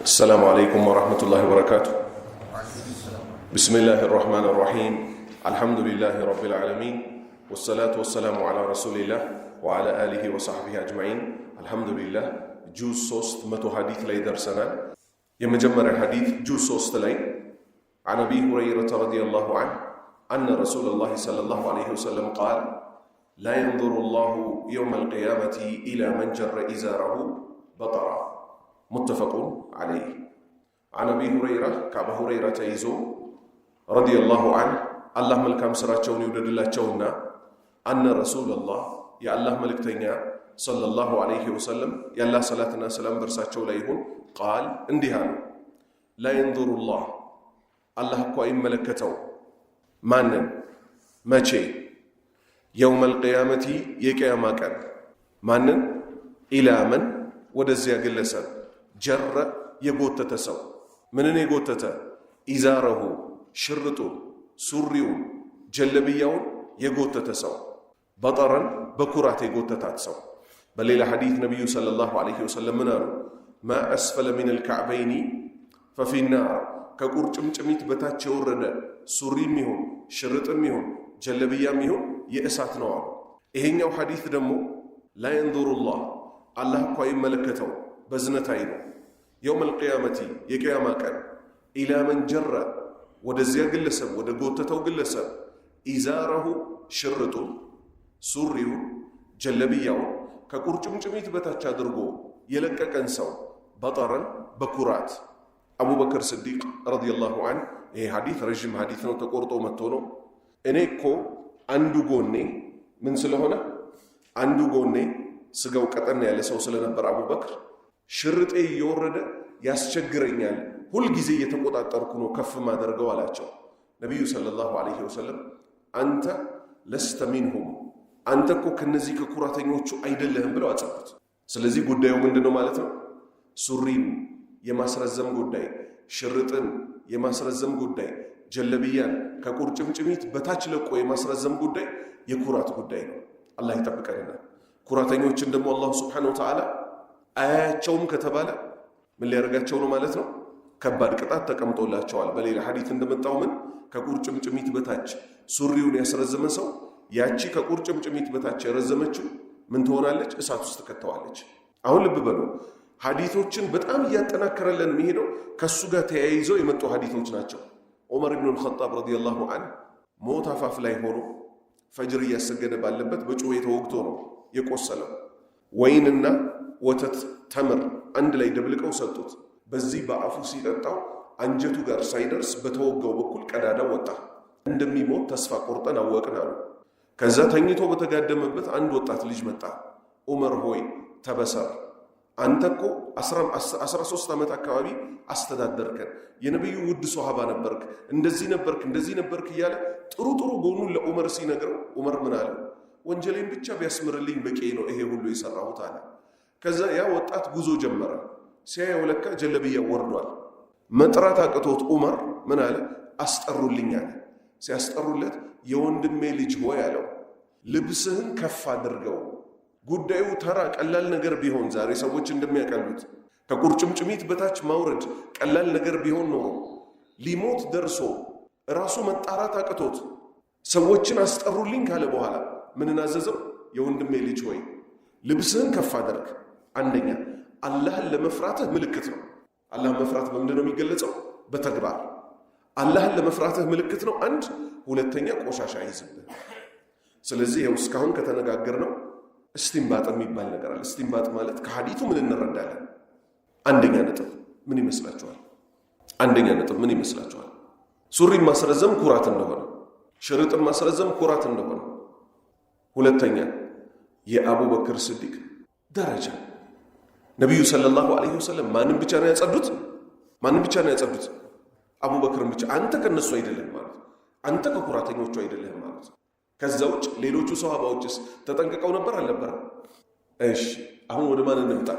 السلام عليكم ورحمة الله وبركاته. بسم الله الرحمن الرحيم. الحمد لله رب العالمين والصلاة والسلام على رسول الله وعلى آله وصحبه أجمعين. الحمد لله. جوز صوست متو حديث لي درسنا يمجمر الحديث جوز صوست لي عن أبي هريرة رضي الله عنه أن رسول الله صلى الله عليه وسلم قال: لا ينظر الله يوم القيامة إلى من جر إزاره بطرا. متفق عليه. عن أبي هريرة كأبو هريرة يزو رضي الله عنه الله ملكام سراتشون يودد الله تشونا أن رسول الله يا الله ملك تينيا صلى الله عليه وسلم يا الله صلاتنا سلام برساتشو ليهون قال اندهان: لا ينظر الله الله قائم ملكته مانن ماشي يوم القيامة يكيما كان مانن إلى من ودزيا قلسا جر يقوتت سو منن يقوتت إزاره شرطو سوريون جلبيون يقوتت سو بطرا بكرات يقوتت سو بل إلى حديث نبي صلى الله عليه وسلم منار ما أسفل من الكعبين ففي النار كقرچم چميت بتاچ ورد سوري ميهون شرط ميهون جلبيا ميهون يأسات نوع ይሄኛው ሐዲስ ደግሞ لا ينظر الله الله እኮ ይመለከተው በዝነት አይኑ يوم القيامة የቂያማ ቀን إلى من جر ወደዚያ ግለሰብ ወደ ጎተተው ግለሰብ ኢዛረሁ ሽርጡ ሱሪው ጀለብያው ከቁርጭምጭሚት በታች አድርጎ የለቀቀን ሰው በጠረን በኩራት አቡበክር ስዲቅ ረዲየላሁ ዐንሁ ይሄ ሐዲስ ረጅም ሐዲስ ነው፣ ተቆርጦ መጥቶ ነው። እኔ እኮ አንዱ ጎኔ ምን ስለሆነ አንዱ ጎኔ ስጋው ቀጠን ያለ ሰው ስለነበር አቡበክር ሽርጤ እየወረደ ያስቸግረኛል፣ ሁልጊዜ እየተቆጣጠርኩ ነው ከፍ ማደርገው አላቸው። ነቢዩ ሰለላሁ ዐለይሂ ወሰለም አንተ ለስተ ሚንሁም አንተ እኮ ከነዚህ ከኩራተኞቹ አይደለህም ብለው አጸፉት። ስለዚህ ጉዳዩ ምንድነው ማለት ነው? ሱሪን የማስረዘም ጉዳይ፣ ሽርጥን የማስረዘም ጉዳይ፣ ጀለብያን ከቁርጭምጭሚት በታች ለቆ የማስረዘም ጉዳይ የኩራት ጉዳይ ነው። አላህ ይጠብቀንና ኩራተኞችን ደግሞ አላህ ሱብሓነሁ ወተዓላ አያቸውም ከተባለ ምን ሊያደርጋቸው ነው ማለት ነው? ከባድ ቅጣት ተቀምጦላቸዋል። በሌላ ሐዲስ እንደመጣው ምን ከቁርጭምጭሚት በታች ሱሪውን ያስረዘመ ሰው ያቺ ከቁርጭምጭሚት በታች የረዘመችው ምን ትሆናለች? እሳት ውስጥ ከተዋለች። አሁን ልብ በሉ፣ ሐዲሶችን በጣም እያጠናከረልን የሚሄደው ከሱ ጋር ተያይዘው የመጡ ሐዲሶች ናቸው። ዑመር ኢብኑ አልኸጣብ ረዲየላሁ ዐንሁ ሞት አፋፍ ላይ ሆኖ ፈጅር እያሰገደ ባለበት በጩቤ ተወግቶ ነው የቆሰለው። ወይንና ወተት ተምር አንድ ላይ ደብልቀው ሰጡት። በዚህ በአፉ ሲጠጣው አንጀቱ ጋር ሳይደርስ በተወጋው በኩል ቀዳዳ ወጣ። እንደሚሞት ተስፋ ቆርጠን አወቅን አሉ። ከዛ ተኝቶ በተጋደመበት አንድ ወጣት ልጅ መጣ። ዑመር ሆይ ተበሰር፣ አንተ እኮ 13 ዓመት አካባቢ አስተዳደርከን፣ የነብዩ ውድ ሷሃባ ነበርክ፣ እንደዚህ ነበርክ እያለ ጥሩ ጎኑን ለዑመር ሲነግረው ዑመር ምን አለ? ወንጀሌን ብቻ ቢያስምርልኝ በቂ ነው ይሄ ሁሉ የሰራሁት አለ። ከዛ ያ ወጣት ጉዞ ጀመረ። ሲያየው ለካ ጀለብያ ወርዷል። መጥራት አቅቶት ዑመር ምን አለ? አስጠሩልኝ አለ። ሲያስጠሩለት የወንድሜ ልጅ ሆይ አለው፣ ልብስህን ከፍ አድርገው። ጉዳዩ ተራ ቀላል ነገር ቢሆን ዛሬ ሰዎች እንደሚያቀሉት ከቁርጭምጭሚት በታች ማውረድ ቀላል ነገር ቢሆን ኖሮ ሊሞት ደርሶ ራሱ መጣራት አቅቶት ሰዎችን አስጠሩልኝ ካለ በኋላ ምንን አዘዘው? የወንድሜ ልጅ ሆይ ልብስህን ከፍ አድርግ። አንደኛ አላህን ለመፍራትህ ምልክት ነው። አላህን መፍራት በምንድን ነው የሚገለጸው? በተግባር። አላህን ለመፍራትህ ምልክት ነው አንድ። ሁለተኛ ቆሻሻ ይዝብህ። ስለዚህ ይኸው እስካሁን ከተነጋገርነው እስቲንባጥ የሚባል ነገር አለ። እስቲንባጥ ማለት ከሐዲቱ ምን እንረዳለን? አንደኛ ነጥብ ምን ይመስላችኋል? ሱሪን ማስረዘም ኩራት እንደሆነ፣ ሽርጥን ማስረዘም ኩራት እንደሆነ። ሁለተኛ የአቡበክር ስዲቅ ደረጃ። ነቢዩ ሰለላሁ ዐለይሂ ወሰለም ማንም ብቻ ነው ያጸዱት? አቡበክርን ብቻ። አንተ ከነሱ አይደለም ማለት፣ አንተ ከኩራተኞቹ አይደለም ማለት። ከዛ ውጭ ሌሎቹ ሰሃባዎችስ ተጠንቅቀው ነበር አልነበረም? እሺ አሁን ወደ ማን እንምጣ?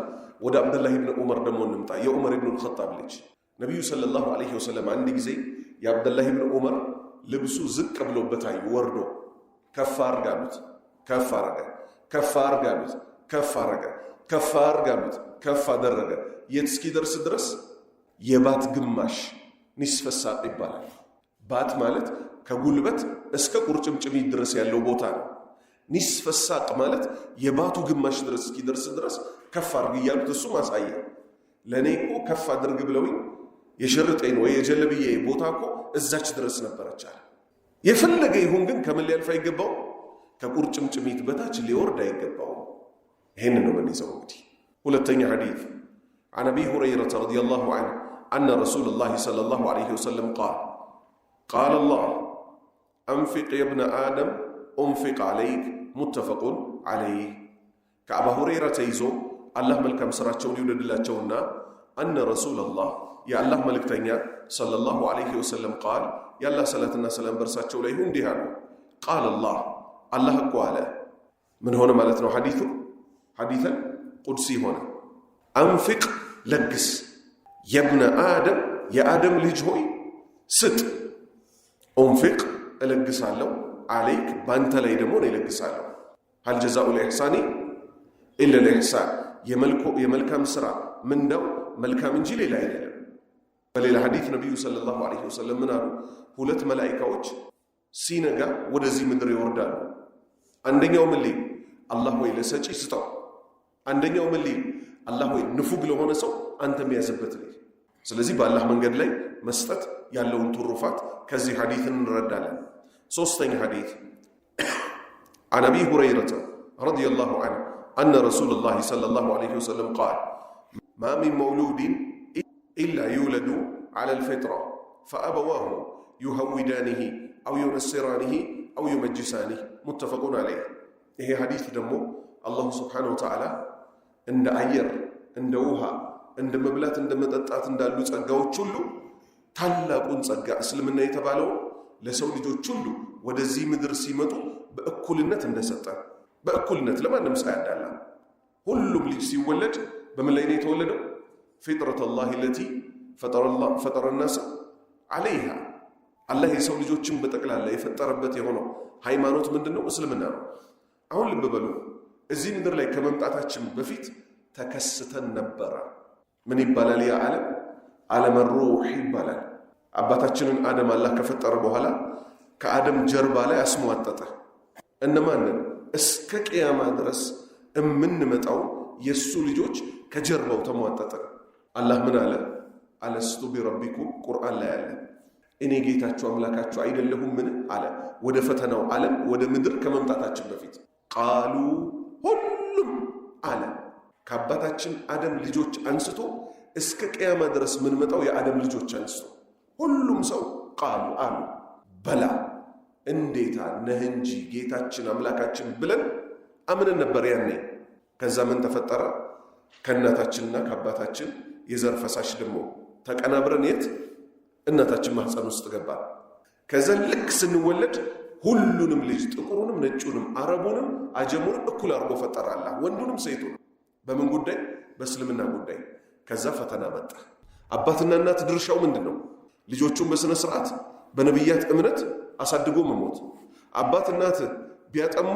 ወደ አብደላህ ኢብኑ ዑመር ደግሞ እንምጣ። የዑመር ኢብኑ አልኸጣብ ልጅ ነቢዩ ሰለላሁ ዐለይሂ ወሰለም አንድ ጊዜ የአብደላህ ኢብኑ ዑመር ልብሱ ዝቅ ብሎበታል፣ ወርዶ ከፍ አርጋሉት፣ ከፍ አደረገ። የት እስኪደርስ ድረስ የባት ግማሽ ኒስፈ ሳቅ ይባላል። ባት ማለት ከጉልበት እስከ ቁርጭምጭሚት ድረስ ያለው ቦታ ነው። ኒስፈ ሳቅ ማለት የባቱ ግማሽ ድረስ እስኪደርስ ድረስ ከፍ አድርግ እያሉት እሱ ማሳየ ለእኔ እኮ ከፍ አድርግ ብለውኝ የሸርጤን ወይ የጀለብዬ ቦታ እኮ እዛች ድረስ ነበረች አለ። የፈለገ ይሁን ግን ከምን ሊያልፍ አይገባው? ከቁርጭምጭሚት በታች ሊወርድ አይገባው። ይህን ነው የምንይዘው። እንግዲህ ሁለተኛ ሐዲት عن أبي هريرة رضي الله عنه أن رسول الله صلى الله عليه وسلم قال الله أنفق يا ابن آدم أنفق عليك متفق عليه كأبا هريرة يزو الله ملك مسراتشون يولد الله تشونا أن رسول الله يا الله ملك تنيا صلى الله عليه وسلم قال يا الله صلاتنا سلام برساتشو ليهم ديهانو قال الله قال من هنا مالتنا حديثا قدسي هنا أنفق لقس يا ابن آدم يا آدم لجهوي ست أنفق لقس عليك بانت ليدمون لقس علو هل جزاء الإحسان إلا الإحسان يملك مسرع من دو ملكا من جيل لا إله فليل حديث النبي صلى الله عليه وسلم من أرو هولت ملائكة وجه سينغا ودزي مدر يوردان عندن يوم الليل الله ويلا سجي ستو عندن يوم الليل الله ويلا نفوق له هنا سو أنت ميازبت لي سلزي بالله من قد لي مستت يالون ترفات كزي حديث نردالا صوستين حديث عن أبي هريرة رضي الله عنه أن رسول الله صلى الله عليه وسلم قال ما من مولود إلا يولد على الفطرة فأبواه يهودانه أو ينصرانه أو يمجسانه متفق عليه. إيه حديث دمو الله سبحانه وتعالى عند أير عند وها عند مبلات عند مدتات عند اللوز أجاو تشلو ታላቁን ጸጋ እስልምና የተባለው ለሰው ልጆች ሁሉ ወደዚህ ምድር ሲመጡ በእኩልነት እንደሰጠ በእኩልነት ለማንም ሳያዳላ ሁሉም ልጅ ሲወለድ በምን ላይ ነው የተወለደው? ፊጥረቱላህ التي فطر الناس عليها አላህ የሰው ልጆችን በጠቅላላ የፈጠረበት የሆነው ሃይማኖት ምንድነው? እስልምና ነው። አሁን ልብ በሉ፣ እዚህ ምድር ላይ ከመምጣታችን በፊት ተከስተን ነበረ። ምን ይባላል? ያ ዓለም ሩህ ይባላል። አባታችንን አደም አላህ ከፈጠረ በኋላ ከአደም ጀርባ ላይ አስሟጠጠ። እነማንን? እስከ ቅያማ ድረስ እምንመጣው የሱ ልጆች ከጀርባው ተሟጠጠ። አላህ ምን አለ? አለስቱ ቢረቢኩም ቁርአን ላይ አለ፣ እኔ ጌታችሁ አምላካችሁ አይደለሁም ምን አለ? ወደ ፈተናው ዓለም ወደ ምድር ከመምጣታችን በፊት ቃሉ ሁሉም አለ ከአባታችን አደም ልጆች አንስቶ እስከ ቅያማ ድረስ ምን መጣው የአደም ልጆች አንስቶ ሁሉም ሰው ቃሉ አሉ በላ እንዴታ ነህ እንጂ ጌታችን አምላካችን ብለን አምነን ነበር ያኔ። ከዛ ምን ተፈጠረ? ከእናታችንና ከአባታችን የዘር ፈሳሽ ደግሞ ተቀናብረን የት እናታችን ማህፀን ውስጥ ገባ። ከዛ ልክ ስንወለድ ሁሉንም ልጅ ጥቁሩንም ነጩንም አረቡንም አጀሙንም እኩል አድርጎ ፈጠረ አላህ፣ ወንዱንም ሴቱንም። በምን ጉዳይ? በእስልምና ጉዳይ። ከዛ ፈተና መጣ። አባትና እናት ድርሻው ምንድነው? ልጆቹን በስነ ስርዓት በነብያት እምነት አሳድጎ መሞት። አባት እናት ቢያጠሙ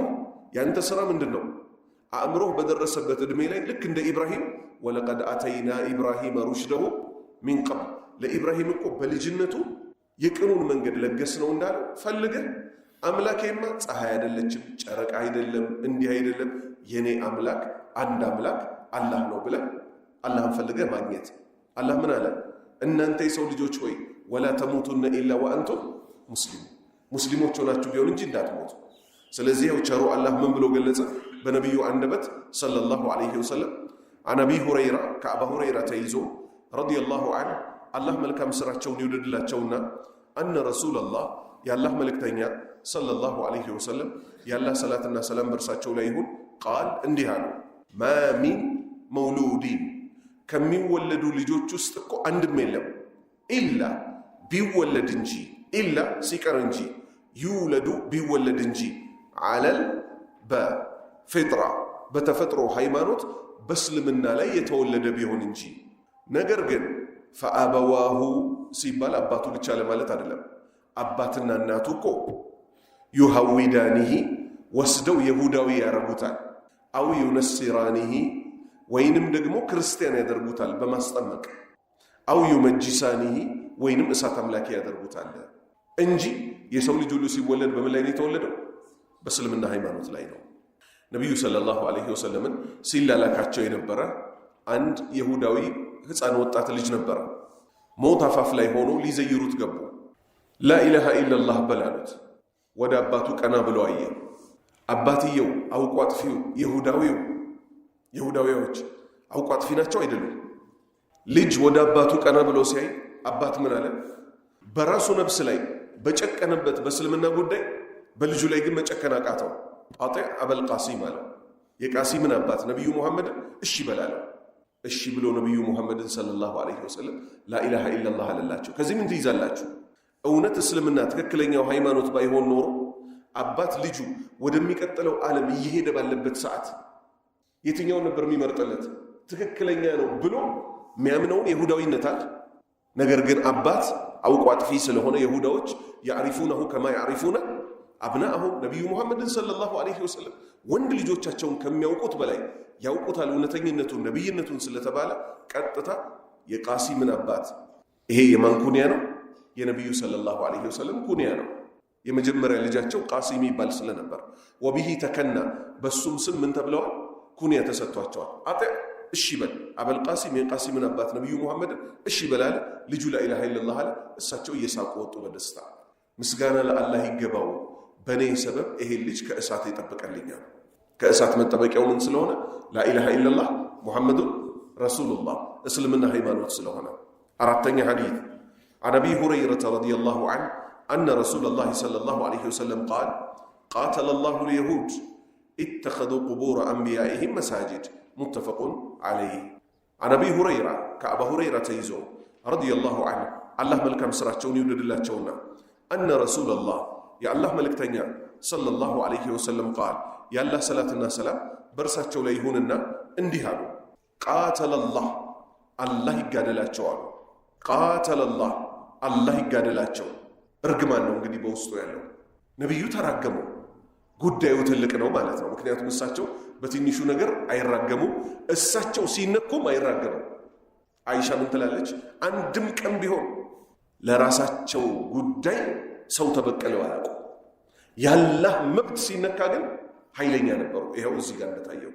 ያንተ ስራ ምንድነው? አእምሮህ በደረሰበት እድሜ ላይ ልክ እንደ ኢብራሂም ወለቀድ አተይና ኢብራሂም ሩሽደሁ ሚን ቀብል፣ ለኢብራሂም እኮ በልጅነቱ የቅኑን መንገድ ለገስ ነው እንዳለ ፈልገህ አምላኬማ ፀሐይ አይደለችም ጨረቃ አይደለም እንዲህ አይደለም የኔ አምላክ አንድ አምላክ አላህ ነው ብለህ አላህን ፈልገህ ማግኘት። አላህ ምን አለ? እናንተ የሰው ልጆች ሆይ ወላ ተሙቱነ ኢላ ወአንቱም ሙስሊሞች ሆናችሁ ቢሆን እንጂ እንዳትሞቱ። ስለዚህ ያው ቸሩ አላህ ምን ብሎ ገለጸ? በነቢዩ አንደበት ሰለላሁ ዐለይሂ ወሰለም عن أبي هريرة كأبا هريرة تيزو رضي الله عنه الله ملك مسراتشون يودد الله تشونا أن رسول الله يا الله ملك تنيا صلى الله عليه وسلم يا الله صلاتنا سلام برساتشو ليهون قال اندهانو ما من مولودين كم يولدوا لجوج استكو عند ميلم إلا بيولد انجي إلا سيكر انجي يولدوا بيولد انجي على الفطرة بتفطروا هيمانوت በእስልምና ላይ የተወለደ ቢሆን እንጂ። ነገር ግን ፈአበዋሁ ሲባል አባቱ ብቻ ለማለት አይደለም። አባትና እናቱ እኮ ዩሃዊዳኒሂ ወስደው የሁዳዊ ያረጉታል፣ አው ዩነሲራኒሂ ወይንም ደግሞ ክርስቲያን ያደርጉታል በማስጠመቅ አው ዩመጅሳኒሂ ወይንም እሳት አምላኪ ያደርጉታል እንጂ የሰው ልጅ ሁሉ ሲወለድ በምን ላይ ነው የተወለደው? በእስልምና ሃይማኖት ላይ ነው። ነቢዩ ሰለላሁ ዐለይሂ ወሰለምን ሲላላካቸው የነበረ አንድ ይሁዳዊ ሕፃን ወጣት ልጅ ነበረ። ሞት አፋፍ ላይ ሆኖ ሊዘይሩት ገቡ። ላኢላሃ ኢለላህ በላሉት። ወደ አባቱ ቀና ብሎ አየ። አባትየው አውቆ አጥፊው ይሁዳዊዎች አውቆ አጥፊ ናቸው አይደሉም? ልጅ ወደ አባቱ ቀና ብሎ ሲያይ አባት ምን አለ? በራሱ ነፍስ ላይ በጨቀነበት በእስልምና ጉዳይ በልጁ ላይ ግን መጨከን አቃተው። አጢዕ አበል ቃሲም አለ። የቃሲምን አባት ነቢዩ ሙሐመድን እሺ በላለው። እሺ ብሎ ነቢዩ ሙሐመድን ሰለላሁ ዐለይሂ ወሰለም ላኢላሃ ኢለላህ አለላቸው። ከዚህ ምን ትይዛላችሁ? እውነት እስልምና ትክክለኛው ሃይማኖት ባይሆን ኖሮ አባት ልጁ ወደሚቀጥለው ዓለም እየሄደ ባለበት ሰዓት የትኛውን ነበር የሚመርጥለት? ትክክለኛ ነው ብሎ የሚያምነውን ይሁዳዊነት አለ። ነገር ግን አባት አውቆ አጥፊ ስለሆነ ይሁዳዎች ያዕሪፉነሁ ከማ ያዕሪፉነ አብናአሁም ነቢዩ ሙሐመድን ሰለላሁ ዐለይሂ ወሰለም ወንድ ልጆቻቸውን ከሚያውቁት በላይ ያውቁታል እውነተኝነቱን ነቢይነቱን ስለተባለ ቀጥታ የቃሲምን አባት ይሄ የማን ኩንያ ነው? የነቢዩ ሰለላሁ ዐለይሂ ወሰለም ኩንያ ነው። የመጀመሪያ ልጃቸው ቃሲም ይባል ስለነበር ወቢሂ ተከና በሱም ስም ምን ተብለዋል? ኩንያ ተሰጥቷቸዋል። አጢዕ እሺ በል አበል ቃሲም የቃሲምን አባት ነቢዩ ሙሐመድን እሺ በላለ። ልጁ ላኢላሃ ኢለላህ አለ። እሳቸው እየሳቁ ወጡ በደስታ። ምስጋና ለአላህ ይገባው፣ በእኔ ሰበብ ይሄ ልጅ ከእሳት ይጠብቀልኛል። ከእሳት መጠበቂያው ምን ስለሆነ? ላኢላሃ ኢለላህ ሙሐመዱን ረሱሉላህ እስልምና ሃይማኖት ስለሆነ። አራተኛ ሐዲት عن أبي هريرة رضي الله عنه أن رسول الله صلى الله عليه وسلم قال قاتل الله اليهود اتخذوا قبور أنبيائهم مساجد متفق عليه. عن أبي هريرة كأبا هريرة تيزو رضي الله عنه الله ملك مسراتشون يولد الله تشونا أن رسول الله يا الله ملك تنيا صلى الله عليه وسلم قال يا الله صلاة الناس سلام برساتشو ليهوننا اندهالو قاتل الله الله يقادلاቸው አሉ። قاتل الله الله ይጋደላቸው። እርግማን ነው እንግዲህ በውስጡ ያለው። ነብዩ ተራገሙ። ጉዳዩ ትልቅ ነው ማለት ነው። ምክንያቱም እሳቸው በትንሹ ነገር አይራገሙ፣ እሳቸው ሲነኩም አይራገሙ። አይሻ ምን ትላለች? አንድም ቀን ቢሆን ለራሳቸው ጉዳይ ሰው ተበቀለው አያውቁ። ያላህ መብት ሲነካ ግን ኃይለኛ ነበሩ። ይሄው እዚህ ጋር እንደታየው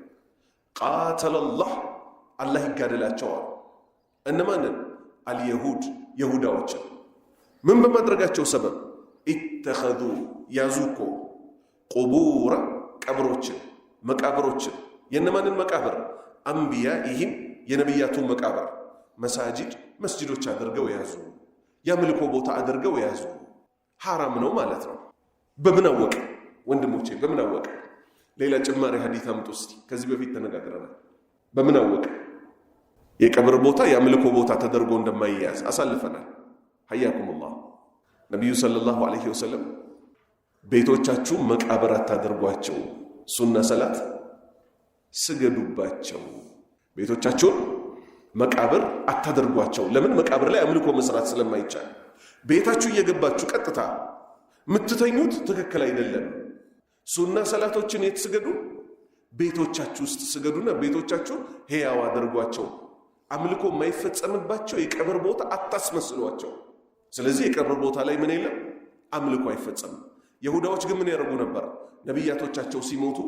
قاتل الله الله ይጋደላቸው። እነማንን? አልየሁድ ይሁዳዎች ምን በማድረጋቸው ሰበብ ኢተኸዙ ያዙኮ ቁቡር ቀብሮችን መቃብሮችን የነማንን መቃብር? አንቢያኢሂም የነቢያቱን መቃብር መሳጅድ መስጂዶች አድርገው ያዙ፣ ያምልኮ ቦታ አድርገው ያዙ። ሐራም ነው ማለት ነው። በምን አወቀ ወንድሞቼ? በምን አወቀ? ሌላ ጭማሪ ሐዲስ አምጡ እስቲ። ከዚህ በፊት ተነጋግረናል። በምን አወቀ? የቀብር ቦታ የአምልኮ ቦታ ተደርጎ እንደማይያዝ አሳልፈናል። ሐያኩሙላህ ነቢዩ ሰለላሁ ዐለይሂ ወሰለም ቤቶቻችሁ መቃብር አታደርጓቸው፣ ሱና ሰላት ስገዱባቸው። ቤቶቻችሁን መቃብር አታደርጓቸው። ለምን? መቃብር ላይ አምልኮ መስራት ስለማይቻል። ቤታችሁ እየገባችሁ ቀጥታ የምትተኙት ትክክል አይደለም። ሱና ሰላቶችን የት ስገዱ? ቤቶቻችሁ ውስጥ ስገዱና ቤቶቻችሁን ሕያው አድርጓቸው። አምልኮ የማይፈጸምባቸው የቀብር ቦታ አታስመስሏቸው። ስለዚህ የቀብር ቦታ ላይ ምን የለም? አምልኮ አይፈጸምም። ይሁዳዎች ግን ምን ያደርጉ ነበር? ነቢያቶቻቸው ሲሞቱ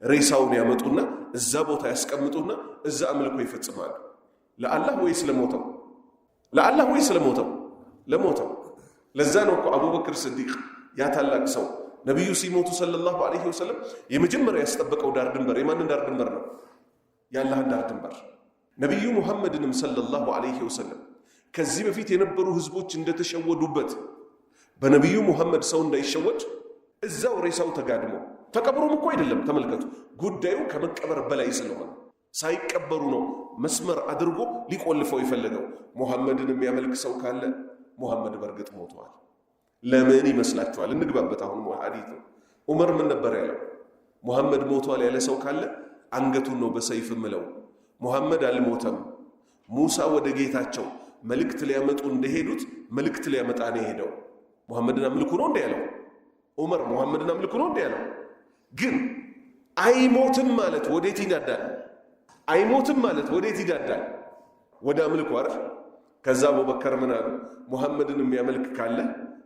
ሬሳውን ያመጡና እዛ ቦታ ያስቀምጡና እዛ አምልኮ ይፈጽማሉ። ለአላህ ወይስ ለሞተው? ለአላህ ወይስ ለሞተው? ለሞተው። ለዛ ነው እኮ አቡበክር ስዲቅ ያ ታላቅ ሰው ነቢዩ ሲሞቱ ሰለላሁ ዐለይሂ ወሰለም የመጀመሪያ ያስጠበቀው ዳር ድንበር የማንን ዳር ድንበር ነው? የአላህን ዳር ድንበር። ነቢዩ ሙሐመድንም ሰለላሁ ዐለይሂ ወሰለም ከዚህ በፊት የነበሩ ህዝቦች እንደተሸወዱበት በነቢዩ ሙሐመድ ሰው እንዳይሸወድ እዛው ሬሳው ተጋድሞ ተቀብሮም እኮ አይደለም። ተመልከቱ፣ ጉዳዩ ከመቀበር በላይ ስለሆነ ሳይቀበሩ ነው መስመር አድርጎ ሊቆልፈው የፈለገው። ሙሐመድን የሚያመልክ ሰው ካለ ሙሐመድ በእርግጥ ሞቷል። ለምን ይመስላችኋል? እንግባበት። አሁን ሐዲስ ነው። ዑመር ምን ነበር ያለው? ሙሐመድ ሞቷል ያለ ሰው ካለ አንገቱን ነው በሰይፍ ምለው። ሙሐመድ አልሞተም። ሙሳ ወደ ጌታቸው መልእክት ሊያመጡ እንደሄዱት መልእክት ሊያመጣ ነው የሄደው። ሙሐመድን አምልኩ ነው እንደ ያለው ዑመር። ሙሐመድን አምልኩ ነው እንደ ያለው። ግን አይሞትም ማለት ወዴት ይዳዳል? አይሞትም ማለት ወዴት ይዳዳል? ወደ አምልኮ አይደል? ከዛ አቡበከር ምን አሉ? ሙሐመድን የሚያመልክ ካለ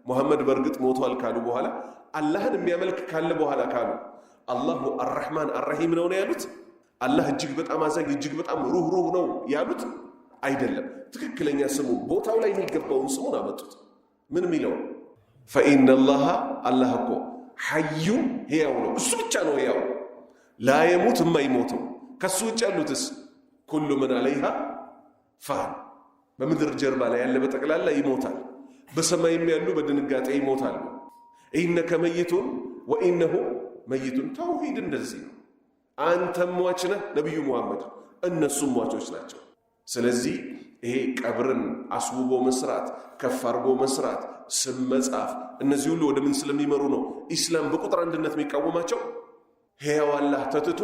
ሙሐመድ በእርግጥ ሞቷል ካሉ በኋላ አላህን የሚያመልክ ካለ በኋላ ካሉ አላሁ አርረሕማን አርረሒም ነው ያሉት? አላህ እጅግ በጣም አዛኝ እጅግ በጣም ሩህሩህ ነው ያሉት? አይደለም። ትክክለኛ ስሙ ቦታው ላይ የሚገባውን ስሙን አመጡት። ምን ሚለው? ፈኢነላሃ አላህ እኮ ሐዩን ሕያው ነው፣ እሱ ብቻ ነው ሕያው፣ ላየሙት የማይሞተው። ከሱ ውጭ ያሉትስ ኩሉ ምን አለይሃ ፋን፣ በምድር ጀርባ ላይ ያለ በጠቅላላ ይሞታል። በሰማይም ያሉ በድንጋጤ ይሞታሉ። ኢነከ መይቱን ወኢነሁ መይቱን። ተውሂድ እንደዚህ ነው። አንተም ሟች ነህ ነቢዩ ሙሐመድ፣ እነሱም ሟቾች ናቸው። ስለዚህ ይሄ ቀብርን አስውቦ መስራት፣ ከፍ አድርጎ መስራት፣ ስም መጻፍ፣ እነዚህ ሁሉ ወደ ምን ስለሚመሩ ነው ኢስላም በቁጥር አንድነት የሚቃወማቸው? ሕያው አላህ ተትቶ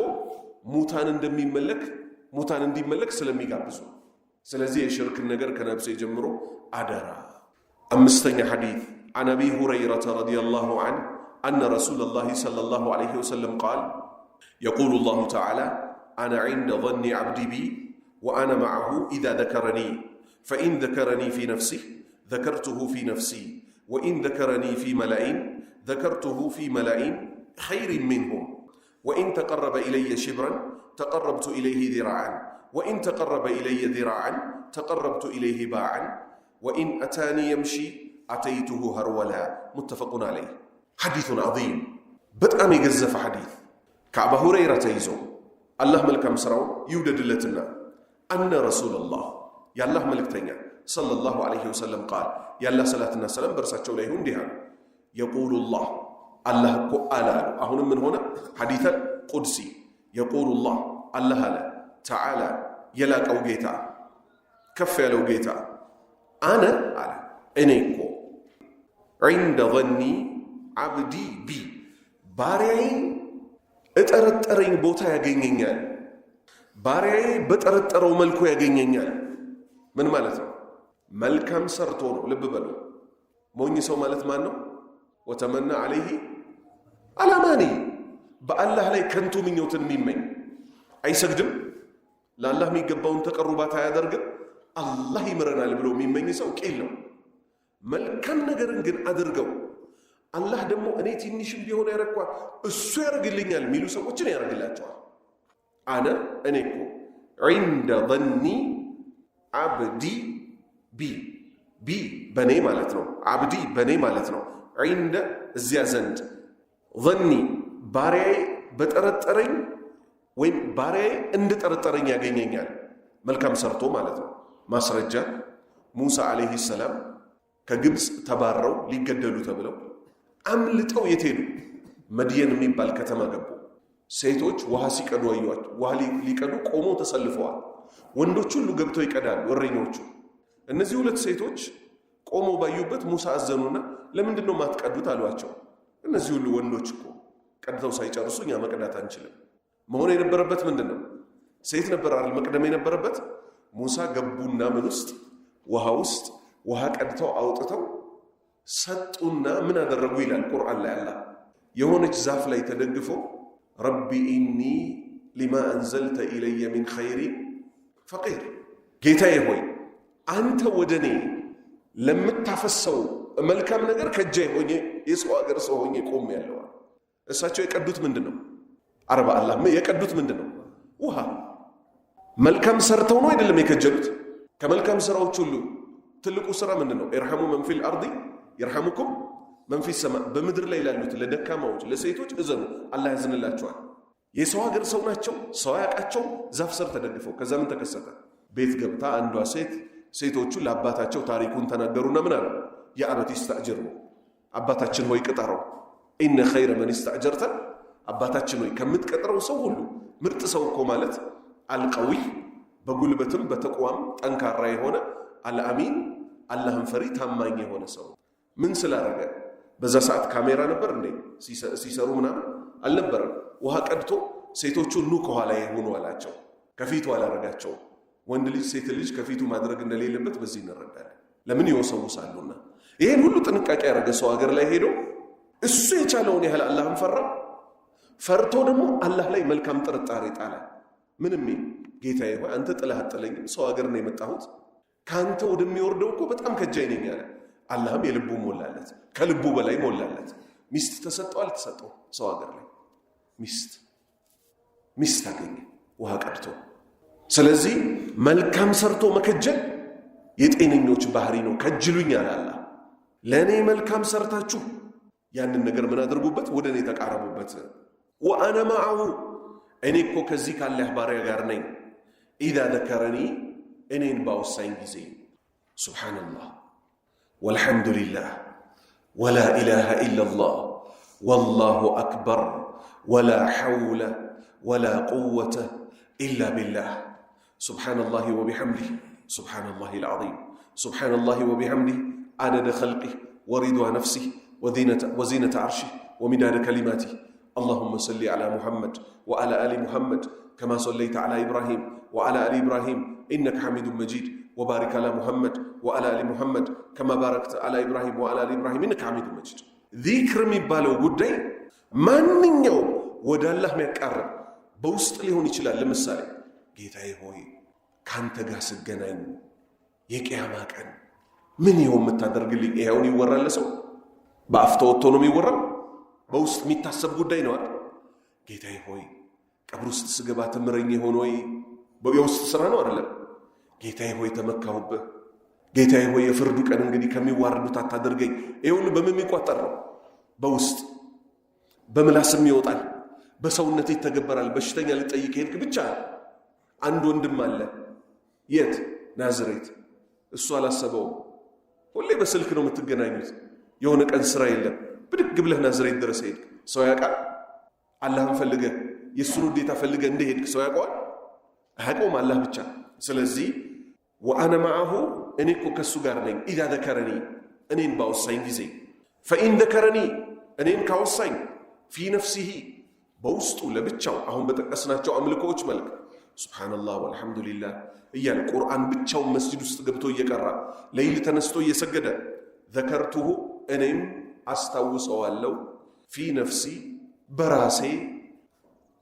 ሙታን እንዲመለክ ስለሚጋብዙ። ስለዚህ የሽርክን ነገር ከነብሴ ጀምሮ አደራ። አምስተኛ ሐዲት عن أبي هريرة رضي الله عنه أن رسول الله صلى الله عليه وسلم قال يقول الله تعالى أنا عند ظن عبدي بي وأنا معه إذا ذكرني فإن ذكرني في نفسه ذكرته في نفسي وإن ذكرني في ملائين ذكرته في ملائين خير منهم وإن تقرب إلي شبرا تقربت إليه ذراعا وإن تقرب إلي ذراعا تقربت إليه باعا وإن أتاني يمشي أتيته هرولا متفق عليه. حديث عظيم بتأمي جزف حديث كعب هريرة يزو الله ملك مسرو يودد لتنا أن رسول الله يا الله ملك تنيا صلى الله عليه وسلم قال يا الله صلاتنا سلام برساتشو ليهون ديها يقول الله قال أهون من هنا حديثا قدسي يقول الله لا تعالى يلاك أو جيتا كف يلو جيتا أنا على إنيكو عند ظني عبدي بي بارعين اترترين بوتا يغنينيال ባሪያዬ በጠረጠረው መልኩ ያገኘኛል። ምን ማለት ነው? መልካም ሰርቶ ነው። ልብ በሉ። ሞኝ ሰው ማለት ማን ነው? ወተመና عليه አላማኒ፣ በአላህ ላይ ከንቱ ምኞትን የሚመኝ አይሰግድም፣ ለአላህ የሚገባውን ተቀሩባት አያደርግም፣ አላህ ይምረናል ብሎ የሚመኝ ሰው ቂል ነው። መልካም ነገርን ግን አድርገው አላህ ደግሞ እኔ ትንሽም ቢሆን ያረኳት እሱ ያርግልኛል የሚሉ ሰዎችን ያርግላቸዋል። እኔ እኮ عند ظني عبدي ቢ በኔ ማለት ነው። አብዲ በኔ ማለት ነው። عند እዚያ ዘንድ ظني ባሪያዬ በጠረጠረኝ ወይም ባሪያዬ እንደጠረጠረኝ ያገኘኛል። መልካም ሰርቶ ማለት ነው። ማስረጃ ሙሳ አለይሂ ሰላም ከግብፅ ተባረው ሊገደሉ ተብለው አምልጠው የት ሄዱ? መድየን የሚባል ከተማ ገቡ። ሴቶች ውሃ ሲቀዱ አዩዋቸው። ውሃ ሊቀዱ ቆመው ተሰልፈዋል። ወንዶች ሁሉ ገብተው ይቀዳሉ፣ እረኞቹ። እነዚህ ሁለት ሴቶች ቆመው ባዩበት ሙሳ አዘኑና ለምንድን ነው ማትቀዱት አሏቸው። እነዚህ ሁሉ ወንዶች እኮ ቀድተው ሳይጨርሱ እኛ መቅዳት አንችልም። መሆን የነበረበት ምንድን ነው? ሴት ነበር አይደል መቅደም የነበረበት። ሙሳ ገቡና ምን ውስጥ? ውሃ ውስጥ ውሃ ቀድተው አውጥተው ሰጡና ምን አደረጉ ይላል ቁርአን ላይ አላህ የሆነች ዛፍ ላይ ተደግፈው ረቢ ኢኒ ሊማ አንዘልተ ኢለየ ሚን ኸይሪ ፈቂር፣ ጌታዬ ሆይ አንተ ወደኔ ለምታፈሰው መልካም ነገር ከጃይ ሆኜ የሰው ሀገር ሰው ሆኜ ቆሜያለሁ። እሳቸው የቀዱት ምንድን ነው? አረባ አላህ የቀዱት ምንድን ነው? ውሃ። መልካም ሰርተው ነው አይደለም የከጀሉት። ከመልካም ስራዎች ሁሉ ትልቁ ስራ ምንድን ነው? ኢርሐሙ መን ፊል አርዲ ይርሐሙኩም መን ፊ ሰማ። በምድር ላይ ላሉት ለደካማዎች ለሴቶች እዘኑ፣ አላህ ያዝንላቸዋል። የሰው ሀገር ሰው ናቸው፣ ሰው ያውቃቸው። ዛፍ ስር ተደግፈው ከዛ ምን ተከሰተ? ቤት ገብታ አንዷ ሴቶቹ ለአባታቸው ታሪኩን ተናገሩና ምን አሉ? የአበት ይስተእጅር ነው፣ አባታችን ሆይ ቅጠረው። ኢነ ኸይረ መን ይስተእጀርተ፣ አባታችን ሆይ ከምትቀጥረው ሰው ሁሉ ምርጥ ሰው እኮ ማለት አልቀዊይ፣ በጉልበትም በተቋም ጠንካራ የሆነ አልአሚን፣ አላህን ፈሪ ታማኝ የሆነ ሰው። ምን ስላደረገ? በዛ ሰዓት ካሜራ ነበር እንዴ ሲሰሩ ምናምን አልነበረም። ውሃ ቀድቶ ሴቶቹን ኑ ከኋላ የሆኑ አላቸው፣ ከፊቱ አላረጋቸው። ወንድ ልጅ ሴት ልጅ ከፊቱ ማድረግ እንደሌለበት በዚህ እንረዳለን። ለምን ይወሰውሳሉና። ይሄን ሁሉ ጥንቃቄ ያደረገ ሰው ሀገር ላይ ሄዶ እሱ የቻለውን ያህል አላህን ፈርቶ ደግሞ አላህ ላይ መልካም ጥርጣሬ ጣለ። ምንም ጌታዬ ሆይ አንተ ጥለህ አጥለኝም፣ ሰው ሀገር ነው የመጣሁት፣ ካንተ ወደሚወርደው እኮ በጣም ከጃይ ነኝ አለ። አላህም የልቡ ሞላለት፣ ከልቡ በላይ ሞላለት። ሚስት ተሰጠው አልተሰጠው? ሰው ሀገር ላይ ሚስት አገኘ ውሃ ቀድቶ። ስለዚህ መልካም ሰርቶ መከጀል የጤነኞች ባህሪ ነው። ከጅሉኝ አለ አላህ። ለእኔ መልካም ሰርታችሁ ያንን ነገር ምን አድርጉበት? ወደ እኔ ተቃረቡበት። ወአነ ማዐሁ እኔ እኮ ከዚህ ካላህ ባሪያ ጋር ነኝ። ኢዛ ዘከረኒ እኔን ባወሳኝ ጊዜ። ሱብሓነላህ ወልሐምዱሊላህ ወላ ኢላሃ ኢለላህ ወላሁ አክበር ወላ ሐውለ ወላ ቁወተ ኢላ ቢላህ ሱብሓነላሂ ወቢሐምዲህ ሱብሓነላሂል ዐዚም ሱብሓነላሂ ወቢሐምዲህ አደደ ኸልቂህ ወሪድዋ ነፍሲህ ወዚነተ ዐርሺህ ወሚዳደ ከሊማቲህ اللهم صل على محمد وعلى آل محمد كما صليت على إبراهيم وعلى آل إبراهيم إنك حميد مجيد وبارك على محمد وعلى آل محمد كما باركت على إبراهيم وعلى آل إبراهيم إنك حميد مجيد ذكر የሚባለው ጉዳይ ማንኛው ወደ አላህ የሚያቀርብ በውስጥ ሊሆን ይችላል። ለምሳሌ ጌታዬ ሆይ ካንተ ጋር ስገናኝ የቂያማ ቀን ምን ይሁን የምታደርግልኝ? ይሄውን ይወራል ለሰው በአፍ ተወጥቶ ነው የሚወራው? በውስጥ የሚታሰብ ጉዳይ ነው አይደል? ጌታዬ ሆይ ቀብር ውስጥ ስገባ ትምረኝ ይሆን ወይ? የውስጥ ስራ ነው አይደለም? ጌታዬ ሆይ ተመካሁብህ፣ ጌታዬ ሆይ የፍርዱ ቀን እንግዲህ ከሚዋረዱት አታደርገኝ። ይሁን በምን የሚቆጠር ነው? በውስጥ በምላስም ይወጣል፣ በሰውነት ይተገበራል። በሽተኛ ልጠይቅ ሄድክ ብቻ አንድ ወንድም አለ። የት? ናዝሬት። እሱ አላሰበውም። ሁሌ በስልክ ነው የምትገናኙት። የሆነ ቀን ስራ የለም፣ ብድግ ብለህ ናዝሬት ድረስ ሄድክ። ሰው ያውቃል? አላህን ፈልገህ የእሱን ውዴታ ፈልገህ እንደሄድክ ሰው ያውቀዋል? አያውቀውም፣ አላህ ብቻ። ስለዚህ ወአነ ማዐሁ እኔ እኮ ከእሱ ጋር ነኝ። ኢዛ ዘከረኒ እኔን ባወሳኝ ጊዜ፣ ፈኢን ዘከረኒ እኔን ካወሳኝ፣ ፊ ነፍሲሂ በውስጡ ለብቻው አሁን በጠቀስናቸው አምልኮዎች መልክ ሱብሓነላህ ወልሐምዱሊላህ እያለ ቁርአን ብቻውን መስጂድ ውስጥ ገብቶ እየቀራ ለይል ተነስቶ እየሰገደ ዘከርቱሁ እኔም አስታውሰዋለሁ፣ ፊ ነፍሲ በራሴ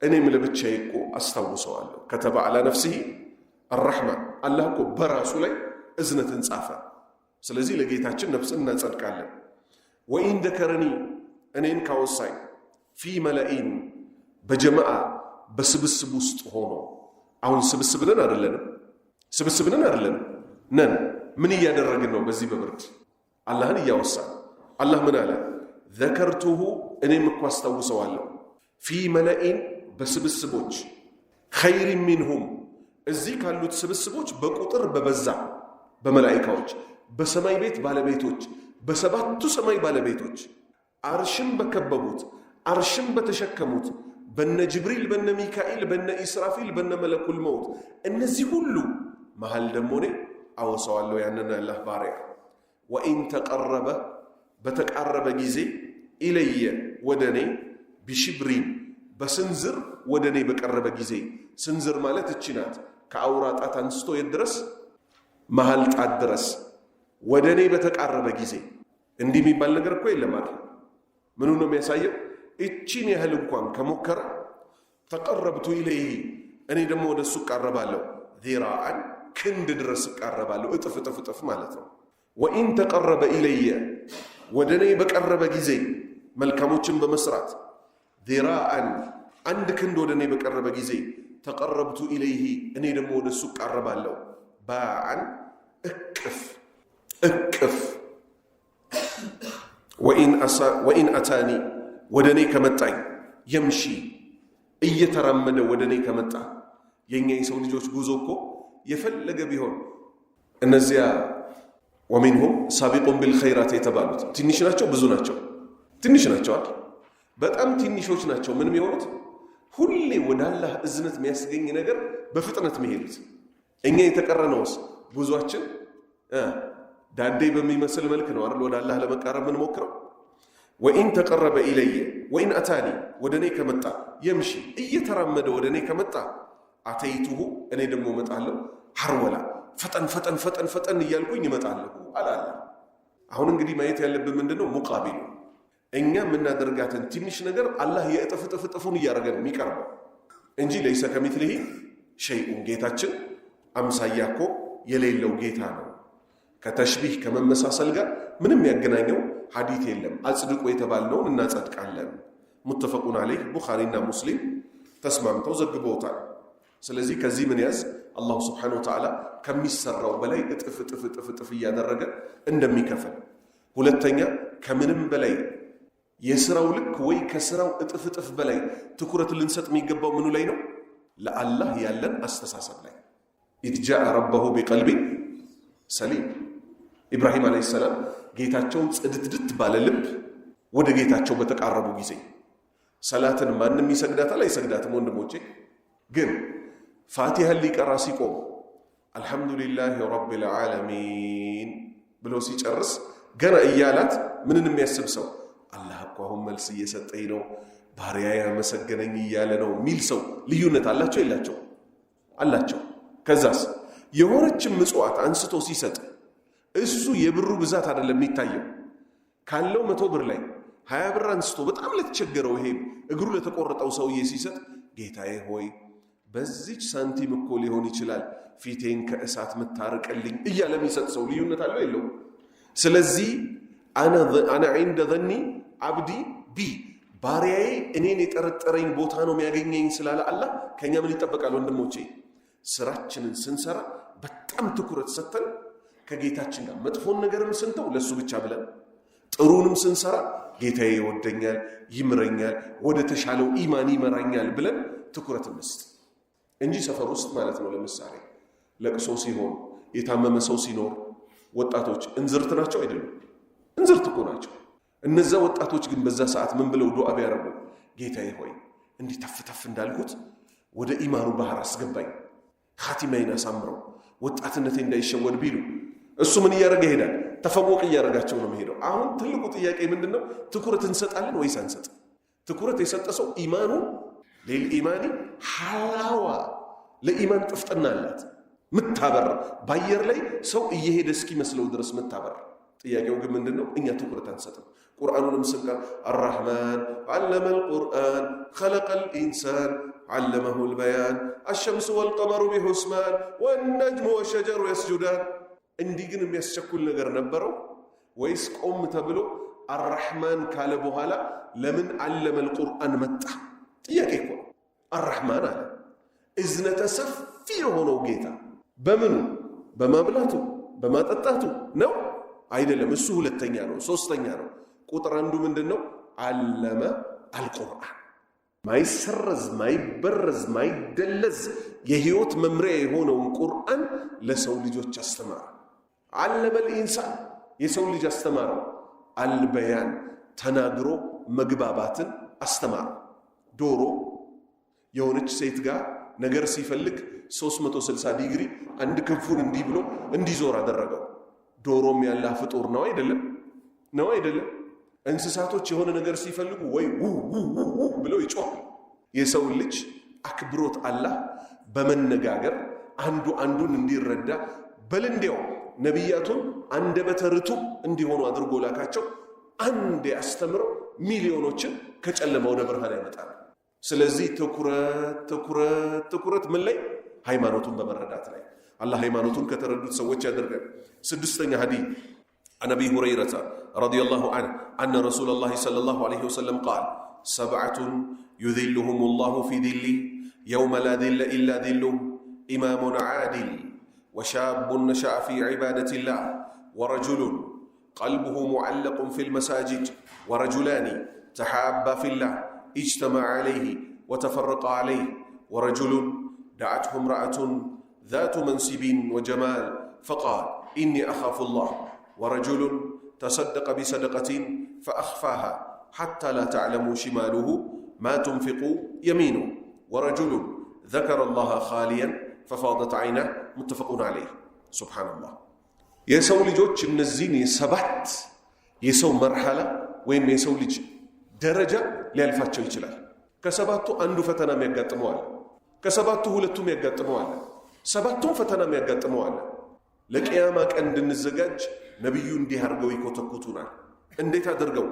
እኔም ለብቻዬ እኮ አስታውሰዋለሁ። ከተበ ዐላ ነፍሲሂ አራሕማ አላህ እኮ በራሱ ላይ እዝነትን ጻፈ። ስለዚህ ለጌታችን ነፍስን እናጸድቃለን። ወኢን ዘከረኒ እኔን ካወሳኝ፣ ፊ መለኢን በጀማዓ በስብስብ ውስጥ ሆኖ አሁን ስብስብንን አይደለንም ነን። ምን እያደረግን ነው? በዚህ በብርድ አላህን እያወሳን። አላህ ምን አለ? ዘከርቱሁ እኔም እኮ አስታውሰዋለሁ፣ ፊ መለኢን በስብስቦች፣ ኸይር ሚንሁም እዚህ ካሉት ስብስቦች በቁጥር በበዛ በመላኢካዎች፣ በሰማይ ቤት ባለቤቶች፣ በሰባቱ ሰማይ ባለቤቶች፣ አርሽም በከበቡት አርሽም በተሸከሙት በነ ጅብሪል በነ ሚካኤል በነ ኢስራፊል በነ መለኩል መውት እነዚህ ሁሉ መሃል ደግሞ እኔ አወሳዋለሁ ያንን አላህ ባሪያ። ወኢን ተቀረበ በተቃረበ ጊዜ ኢለየ ወደ እኔ ቢሽብሪን በስንዝር ወደ እኔ በቀረበ ጊዜ፣ ስንዝር ማለት እቺ ናት። ከአውራ ጣት አንስቶ የት ድረስ? መሃል ጣት ድረስ ወደ እኔ በተቃረበ ጊዜ። እንዲህ የሚባል ነገር እኮ የለም አይደል? ምኑ ነው የሚያሳየው? እቺን ያህል እንኳን ከሞከረ ተቀረብቱ ኢለይህ እኔ ደግሞ ወደ እሱ እቃረባለሁ፣ ዚራአን ክንድ ድረስ እቃረባለሁ። እጥፍ እጥፍ እጥፍ ማለት ነው። ወኢን ተቀረበ ኢለየ ወደ እኔ በቀረበ ጊዜ መልካሞችን በመስራት ዚራአን አንድ ክንድ ወደ እኔ በቀረበ ጊዜ ተቀረብቱ ኢለይህ እኔ ደግሞ ወደ እሱ እቃረባለሁ፣ ባዓን እቅፍ እቅፍ። ወኢን አታኒ ወደ እኔ ከመጣኝ፣ የምሺ እየተራመደ ወደ እኔ ከመጣ። የእኛ የሰው ልጆች ጉዞ እኮ የፈለገ ቢሆን እነዚያ ወሚንሁም ሳቢቁን ቢልኸይራት የተባሉት ትንሽ ናቸው ብዙ ናቸው? ትንሽ ናቸዋል። በጣም ትንሾች ናቸው። ምን የሚሆኑት? ሁሌ ወደ አላህ እዝነት የሚያስገኝ ነገር በፍጥነት የሚሄዱት። እኛ የተቀረነውስ ጉዟችን ዳዴ በሚመስል መልክ ነው አይደል? ወደ አላህ ለመቃረብ ምን ሞክረው። ወኢን ተቀረበ ኢለየ ወኢን አታኒ ወደ እኔ ከመጣ፣ የምሺ እየተራመደ ወደ እኔ ከመጣ፣ አተይቱሁ እኔ ደግሞ እመጣለሁ፣ ሐርወላ ፈጠን ፈጠን እያልኩኝ እመጣለሁ አላለ። አሁን እንግዲህ ማየት ያለብን ምንድነው? ሙቃቢሉ እኛ የምናደርጋትን ትንሽ ነገር አላህ የእጥፍ እጥፉን እያደረገ ነው የሚቀርበው እንጂ ለይሰ ከሚትሊሂ ሸይኡን ጌታችን አምሳያ እኮ የሌለው ጌታ ነው። ከተሽቢህ ከመመሳሰል ጋር ምንም ያገናኘው ሐዲት የለም። አጽድቁ የተባልነውን እናጸድቃለን። ሙተፈቁን ዐለይህ ቡኻሪና ሙስሊም ተስማምተው ዘግበውታል። ስለዚህ ከዚህ ምን ያዝ አላሁ ስብሓነሁ ወተዓላ ከሚሰራው በላይ እጥፍ እያደረገ እንደሚከፍል። ሁለተኛ ከምንም በላይ የስራው ልክ ወይ ከስራው እጥፍ በላይ ትኩረት ልንሰጥ የሚገባው ምኑ ላይ ነው? ለአላህ ያለን አስተሳሰብ ላይ። ኢዝ ጃአ ረበሁ ቢቀልቢን ሰሊም። ኢብራሂም ዓለይሂ ሰላም ጌታቸውን ጽድትድት ባለ ልብ ወደ ጌታቸው በተቃረቡ ጊዜ ሰላትን ማንም ይሰግዳታል አይሰግዳትም? ወንድሞቼ ግን ፋቲሃን ሊቀራ ሲቆም አልሐምዱሊላህ ረቢል ዓለሚን ብሎ ሲጨርስ ገና እያላት ምንን የሚያስብ ሰው አላህ እኮ አሁን መልስ እየሰጠኝ ነው፣ ባሪያ ያመሰገነኝ እያለ ነው ሚል ሰው ልዩነት አላቸው የላቸው? አላቸው። ከዛስ የሆነችን ምጽዋት አንስቶ ሲሰጥ እሱ የብሩ ብዛት አይደለም የሚታየው። ካለው 100 ብር ላይ 20 ብር አንስቶ በጣም ለተቸገረው ይሄ እግሩ ለተቆረጠው ሰውዬ ሲሰጥ ጌታዬ ሆይ በዚች ሳንቲም እኮ ሊሆን ይችላል ፊቴን ከእሳት ምታርቅልኝ እያለ የሚሰጥ ሰው ልዩነት አለው የለው? ስለዚህ አና ዒንደ ዘኒ አብዲ ቢ፣ ባሪያዬ እኔን የጠረጠረኝ ቦታ ነው የሚያገኘኝ ስላለ አላህ ከኛ ምን ይጠበቃል ወንድሞቼ? ስራችንን ስንሰራ በጣም ትኩረት ሰጥተን ከጌታችን ጋር መጥፎን ነገርም ስንተው ለሱ ብቻ ብለን ጥሩንም ስንሰራ ጌታዬ ይወደኛል፣ ይምረኛል፣ ወደ ተሻለው ኢማን ይመራኛል ብለን ትኩረት እንስጥ እንጂ ሰፈር ውስጥ ማለት ነው። ለምሳሌ ለቅሶ ሲሆን የታመመ ሰው ሲኖር ወጣቶች እንዝርት ናቸው አይደሉም? እንዝርት እኮ ናቸው። እነዛ ወጣቶች ግን በዛ ሰዓት ምን ብለው ዱዓ ቢያረጉ? ጌታዬ ሆይ እንዲህ ተፍ እንዳልኩት ወደ ኢማኑ ባህር አስገባኝ፣ ኻቲማዬን አሳምረው፣ ወጣትነቴ እንዳይሸወድ ቢሉ እሱ ምን እያደረገ ይሄዳል? ተፈወቅ እያደረጋቸው ነው የሚሄደው። አሁን ትልቁ ጥያቄ ምንድነው? ትኩረት እንሰጣለን ወይስ አንሰጥ? ትኩረት የሰጠ ሰው ኢማኑ ለኢማኒ ሐላዋ ለኢማን ጥፍጥና አላት ምታበር፣ ባየር ላይ ሰው እየሄደ እስኪመስለው ድረስ ምታበር። ጥያቄው ግን ምንድነው? እኛ ትኩረት አንሰጥም። ቁርአኑንም ስንቀራ አርራህማን ዓለመል ቁርአን ኸለቀል ኢንሳን ዓለመሁል በያን አሸምሱ ወልቀመሩ ቢሁስማን ወነጅሙ ወሸጀሩ የስጁዳን። እንዲህ ግን የሚያስቸኩል ነገር ነበረው ወይስ ቆም ተብሎ አርራህማን ካለ በኋላ ለምን ዓለመል ቁርአን መጣ? ጥያቄ እኮ ነው። አርራህማን አለ እዝነተ ሰፊ የሆነው ጌታ በምኑ? በማብላቱ በማጠጣቱ ነው አይደለም። እሱ ሁለተኛ ነው። ሶስተኛ ነው። ቁጥር አንዱ ምንድነው? ዓለመ አልቁርአን ማይሰረዝ ማይበረዝ ማይደለዝ የህይወት መምሪያ የሆነውን ቁርአን ለሰው ልጆች አስተማረ። ዓለመል ኢንሳን የሰው ልጅ አስተማረው። አልበያን ተናግሮ መግባባትን አስተማረ። ዶሮ የሆነች ሴት ጋር ነገር ሲፈልግ 360 ዲግሪ አንድ ክንፉን እንዲህ ብሎ እንዲዞር አደረገው። ዶሮም ያለ ፍጡር ነው አይደለም? ነው አይደለም? እንስሳቶች የሆነ ነገር ሲፈልጉ ወይ ብለው ይጮሃል። የሰው ልጅ አክብሮት አላህ በመነጋገር አንዱ አንዱን እንዲረዳ በልንዴው ነቢያቱን አንደበተ ርቱዕ እንዲሆኑ አድርጎ ላካቸው። አንድ ያስተምረው ሚሊዮኖችን ከጨለማ ወደ ብርሃን ያመጣል። ስለዚህ ትኩረት ምን ላይ? ሃይማኖቱን በመረዳት ላይ። አላህ ሃይማኖቱን ከተረዱት ሰዎች ያደርጋል። ስድስተኛ ሐዲስ عن أبي هريرة رضي الله عنه أن رسول الله صلى الله عليه وسلم قال 7 يذلهم الله في ذله يوم لا ذل إلا ذله إمام عادل وشاب نشأ في عبادة الله ورجل قلبه معلق في المساجد ورجلان تحابا في الله اجتمع عليه وتفرق عليه ورجل دعته امرأة ذات منصب وجمال فقال إني أخاف الله ورجل تصدق بصدقة فأخفاها حتى لا تعلم شماله ما تنفق يمينه ورجل ذكر الله خاليا ففاضت عينه متفق عليه سبحان الله የሰው ልጆች እነዚህን የሰባት የሰው መርሐላ ወይም የሰው ልጅ ደረጃ ሊያልፋቸው ይችላል። ከሰባቱ አንዱ ፈተና የሚያጋጥመዋል፣ ከሰባቱ ሁለቱም ያጋጥመዋል፣ ሰባቱም ፈተና የሚያጋጥመዋል። ለቂያማ ቀን እንድንዘጋጅ ነብዩ እንዲህ አድርገው ይኮተኩቱናል። እንዴት አድርገው?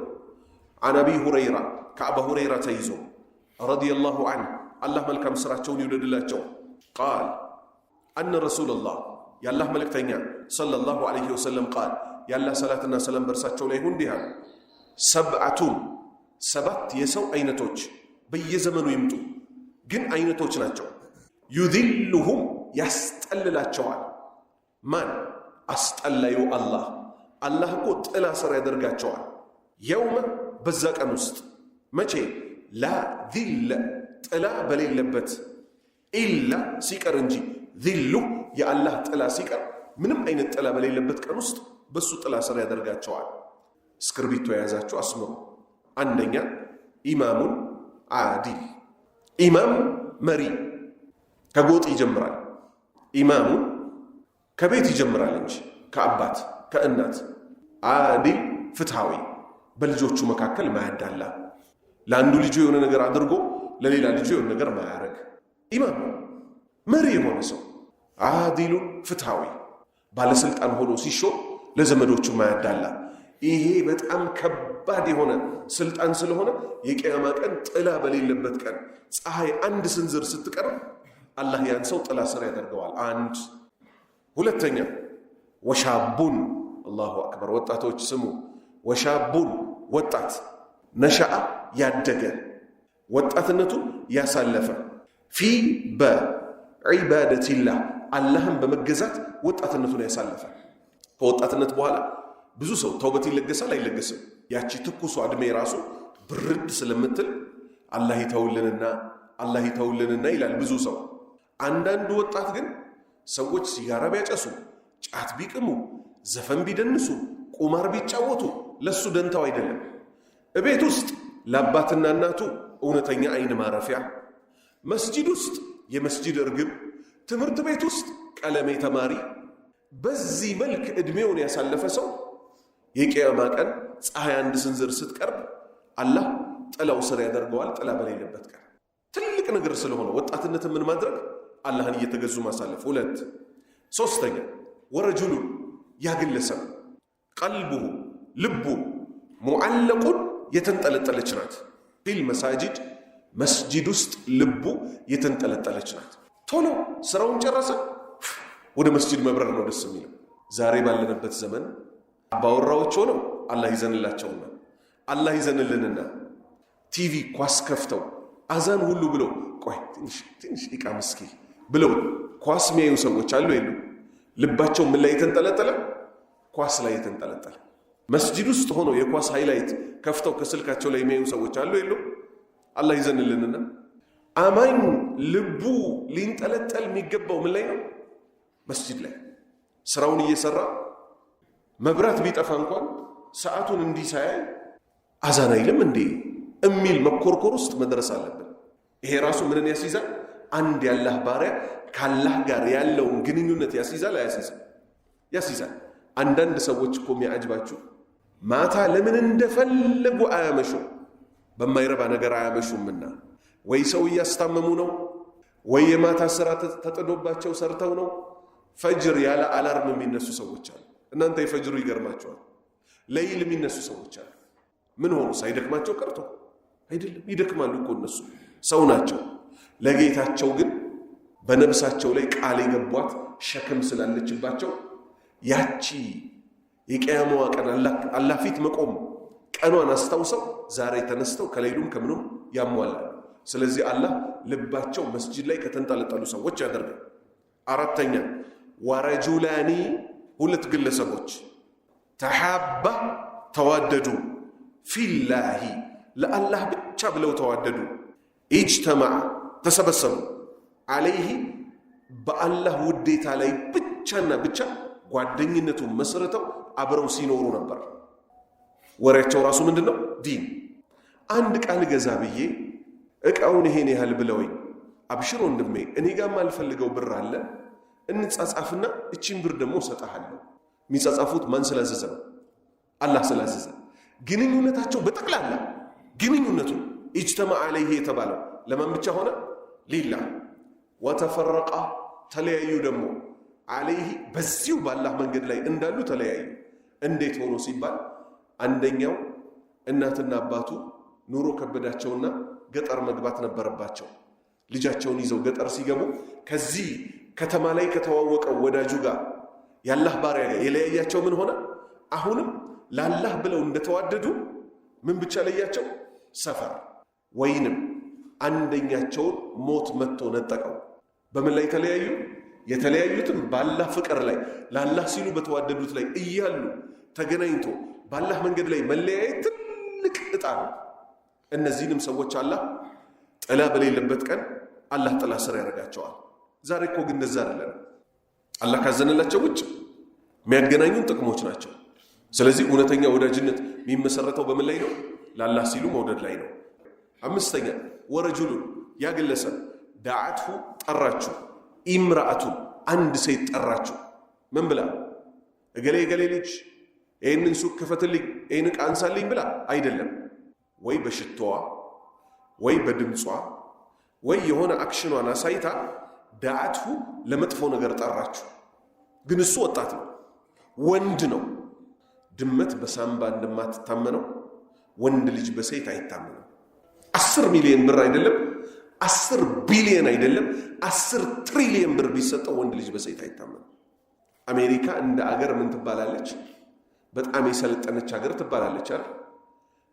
عن أبي هريرة كأبا هريرة تيزو رضي الله عنه الله ملكم سراتشون يولد الله قال أن رسول الله ያላህ መልእክተኛ ሰለላሁ ዐለይሂ ወሰለም ቃል ያላህ ሰላትና ሰላም በርሳቸው ላይ ይሁን ዲሃ ሰብዓቱን ሰባት የሰው አይነቶች በየዘመኑ ይምጡ ግን አይነቶች ናቸው ዩዚልሁም ያስጠልላቸዋል ማን አስጠላዩ አላህ እኮ ጥላ ስር ያደርጋቸዋል የውመ በዛ ቀን ውስጥ መቼ ላ ዚል ጥላ በሌለበት ኢላ ሲቀር እንጂ ዚሉ የአላህ ጥላ ሲቀር ምንም አይነት ጥላ በሌለበት ቀን ውስጥ በሱ ጥላ ስር ያደርጋቸዋል እስክርቢቶ የያዛችሁ አስምሩ አንደኛ ኢማሙን ዓዲል ኢማም መሪ ከጎጥ ይጀምራል ኢማሙ ከቤት ይጀምራል እንጂ ከአባት ከእናት ዓዲል ፍትሃዊ በልጆቹ መካከል ማያዳላ ለአንዱ ልጁ የሆነ ነገር አድርጎ ለሌላ ልጁ የሆነ ነገር ማያረግ ኢማም መሪ የሆነ ሰው ዓዲሉ ፍትሃዊ ባለስልጣን ሆኖ ሲሾም ለዘመዶቹ ማያዳላ ይሄ በጣም ከባድ የሆነ ስልጣን ስለሆነ የቂያማ ቀን ጥላ በሌለበት ቀን ፀሐይ አንድ ስንዝር ስትቀርብ አላህ ያን ሰው ጥላ ስር ያደርገዋል አንድ ሁለተኛ ወሻቡን አላሁ አክበር ወጣቶች ስሙ ወሻቡን ወጣት ነሻአ ያደገ ወጣትነቱ ያሳለፈ ፊ በዒባደቲላህ አላህን በመገዛት ወጣትነቱን ያሳለፈ ከወጣትነት በኋላ ብዙ ሰው ተውበት ይለገሳል አይለገስም ያቺ ትኩሷ እድሜ ራሱ ብርድ ስለምትል አላህ ይተውልንና ይላል ብዙ ሰው አንዳንዱ ወጣት ግን ሰዎች ሲጋራ ቢያጨሱ ጫት ቢቅሙ ዘፈን ቢደንሱ ቁማር ቢጫወቱ ለሱ ደንታው አይደለም እቤት ውስጥ ለአባትና እናቱ እውነተኛ አይን ማረፊያ መስጂድ ውስጥ የመስጂድ እርግብ ትምህርት ቤት ውስጥ ቀለሜ ተማሪ በዚህ መልክ እድሜውን ያሳለፈ ሰው የቂያማ ቀን ፀሐይ አንድ ስንዝር ስትቀርብ አላህ ጥላው ስር ያደርገዋል ጥላ በሌለበት ቀን ትልቅ ነገር ስለሆነ ወጣትነትን ምን ማድረግ አላህን እየተገዙ ማሳለፍ ሁለት ሶስተኛ ወረጁሉ ያግለሰብ ቀልቡሁ ልቡ ሙዓለቁን የተንጠለጠለች ናት ፊል መሳጅድ መስጂድ ውስጥ ልቡ የተንጠለጠለች ናት ቶሎ ስራውን ጨረሰ ወደ መስጂድ መብረር ነው ደስ የሚለው ዛሬ ባለንበት ዘመን አባወራዎች ሆነው አላህ ይዘንላቸውና አላህ ይዘንልንና ቲቪ ኳስ ከፍተው አዛን ሁሉ ብለው ቆይ ትንሽ ኢቃም እስኪ ብለው ኳስ የሚያዩ ሰዎች አሉ የሉ ልባቸው ምን ላይ የተንጠለጠለ ኳስ ላይ የተንጠለጠለ መስጂድ ውስጥ ሆነው የኳስ ሃይላይት ከፍተው ከስልካቸው ላይ የሚያዩ ሰዎች አሉ የሉ አላህ ይዘንልንና አማኝ ልቡ ሊንጠለጠል የሚገባው ምን ላይ ነው መስጂድ ላይ ስራውን እየሰራ መብራት ቢጠፋ እንኳን ሰዓቱን እንዲሳያይ አዛን አይልም እንዴ እሚል መኮርኮር ውስጥ መድረስ አለብን ይሄ ራሱ ምንን ያስይዛል አንድ ያላህ ባሪያ ካላህ ጋር ያለውን ግንኙነት ያስይዛል ያስይዛል አንዳንድ ሰዎች እኮ የሚያጅባችሁ ማታ ለምን እንደፈለጉ አያመሹ በማይረባ ነገር አያመሹምና ወይ ሰው እያስታመሙ ነው ወይ የማታ ስራ ተጥዶባቸው ሰርተው ነው ፈጅር ያለ አላርም የሚነሱ ሰዎች አሉ እናንተ የፈጅሩ ይገርማቸዋል ለይል የሚነሱ ሰዎች አሉ ምን ሆኑ ሳይደክማቸው ቀርቶ አይደለም ይደክማሉ እኮ እነሱ ሰው ናቸው ለጌታቸው ግን በነብሳቸው ላይ ቃል የገቧት ሸክም ስላለችባቸው ያቺ የቂያማዋ ቀን አላህ ፊት መቆም ቀኗን አስታውሰው ዛሬ ተነስተው ከሌሉም ከምኑም ያሟላሉ ስለዚህ አላህ ልባቸው መስጂድ ላይ ከተንጠለጠሉ ሰዎች ያደርጋል አራተኛ ወረጁላኒ ሁለት ግለሰቦች ተሐባ ተዋደዱ ፊላሂ ለአላህ ብቻ ብለው ተዋደዱ ኢጅተማዕ ተሰበሰቡ አለይህ በአላህ ውዴታ ላይ ብቻና ብቻ ጓደኝነቱን መስርተው አብረው ሲኖሩ ነበር ወሬያቸው ራሱ ምንድነው ዲን አንድ ቃል ገዛ ብዬ እቃውን ይሄን ያህል ብለውኝ አብሽር ወንድሜ እኔ ጋር ማልፈልገው ብር አለ እንጻጻፍና እቺን ብር ደግሞ ሰጣሃለሁ የሚጻጻፉት ማን ስላዘዘ ነው አላህ ስላዘዘ ግንኙነታቸው በጠቅላላ ግንኙነቱ ኢጅተማዕ አለይህ የተባለው ለማን ብቻ ሆነ ሊላህ ወተፈረቃ ተለያዩ ደግሞ አለይህ በዚሁ በአላህ መንገድ ላይ እንዳሉ ተለያዩ እንዴት ሆኖ ሲባል አንደኛው እናትና አባቱ ኑሮ ከበዳቸውና ገጠር መግባት ነበረባቸው ልጃቸውን ይዘው ገጠር ሲገቡ ከዚህ ከተማ ላይ ከተዋወቀው ወዳጁ ጋር ያላህ ባሪያ ጋር የለያያቸው ምን ሆነ? አሁንም ለአላህ ብለው እንደተዋደዱ ምን ብቻ ለያቸው? ሰፈር ወይንም አንደኛቸውን ሞት መጥቶ ነጠቀው። በምን ላይ ተለያዩ? የተለያዩትም በአላህ ፍቅር ላይ ለአላህ ሲሉ በተዋደዱት ላይ እያሉ ተገናኝቶ በአላህ መንገድ ላይ መለያየት ትልቅ ዕጣ ነው። እነዚህንም ሰዎች አላህ ጥላ በሌለበት ቀን አላህ ጥላ ስር ያደርጋቸዋል። ዛሬ እኮ ግን እንደዛ አይደለም። አላህ ካዘነላቸው ውጭ የሚያገናኙን ጥቅሞች ናቸው። ስለዚህ እውነተኛ ወዳጅነት የሚመሰረተው በምን ላይ ነው? ለአላህ ሲሉ መውደድ ላይ ነው። አምስተኛ ወረጁሉን ያ ግለሰብ ዳዓትሁ ጠራችሁ፣ ኢምራአቱን አንድ ሴት ጠራችሁ። ምን ብላ? እገሌ እገሌ ልጅ ይህንን ሱቅ ክፈትልኝ፣ ይህን ዕቃ አንሳልኝ ብላ አይደለም። ወይ በሽቶዋ ወይ በድምጿ ወይ የሆነ አክሽኗን አሳይታ ዳዓትሁ ለመጥፎ ነገር ጠራችሁ። ግን እሱ ወጣት ነው፣ ወንድ ነው። ድመት በሳምባ እንደማትታመነው ወንድ ልጅ በሴት አይታመነው። 10 ሚሊዮን ብር አይደለም 10 ቢሊዮን አይደለም 10 ትሪሊዮን ብር ቢሰጠው ወንድ ልጅ በሴት አይታመነው። አሜሪካ እንደ አገር ምን ትባላለች? በጣም የሰለጠነች ሀገር ትባላለች አይደል?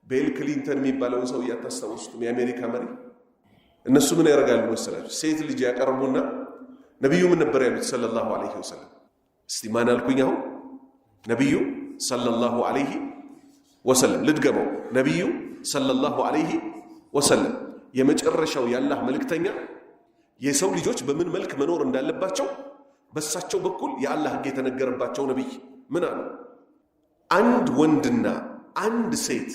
ቤል ክሊንተን የሚባለውን ሰው እያታስታውሱትም? የአሜሪካ መሪ። እነሱ ምን ያደርጋሉ መሰላችሁ? ሴት ልጅ ያቀርቡና ነቢዩ ምን ነበር ያሉት? ሰለላሁ ዐለይሂ ወሰለም። እስቲ ማን አልኩኝ? አሁን ነቢዩ ሰለላሁ ዐለይሂ ወሰለም። ልድገመው። ነቢዩ ሰለላሁ ዐለይሂ ወሰለም የመጨረሻው የአላህ መልእክተኛ፣ የሰው ልጆች በምን መልክ መኖር እንዳለባቸው በሳቸው በኩል የአላህ ሕግ የተነገረባቸው ነቢይ ምን አሉ? አንድ ወንድና አንድ ሴት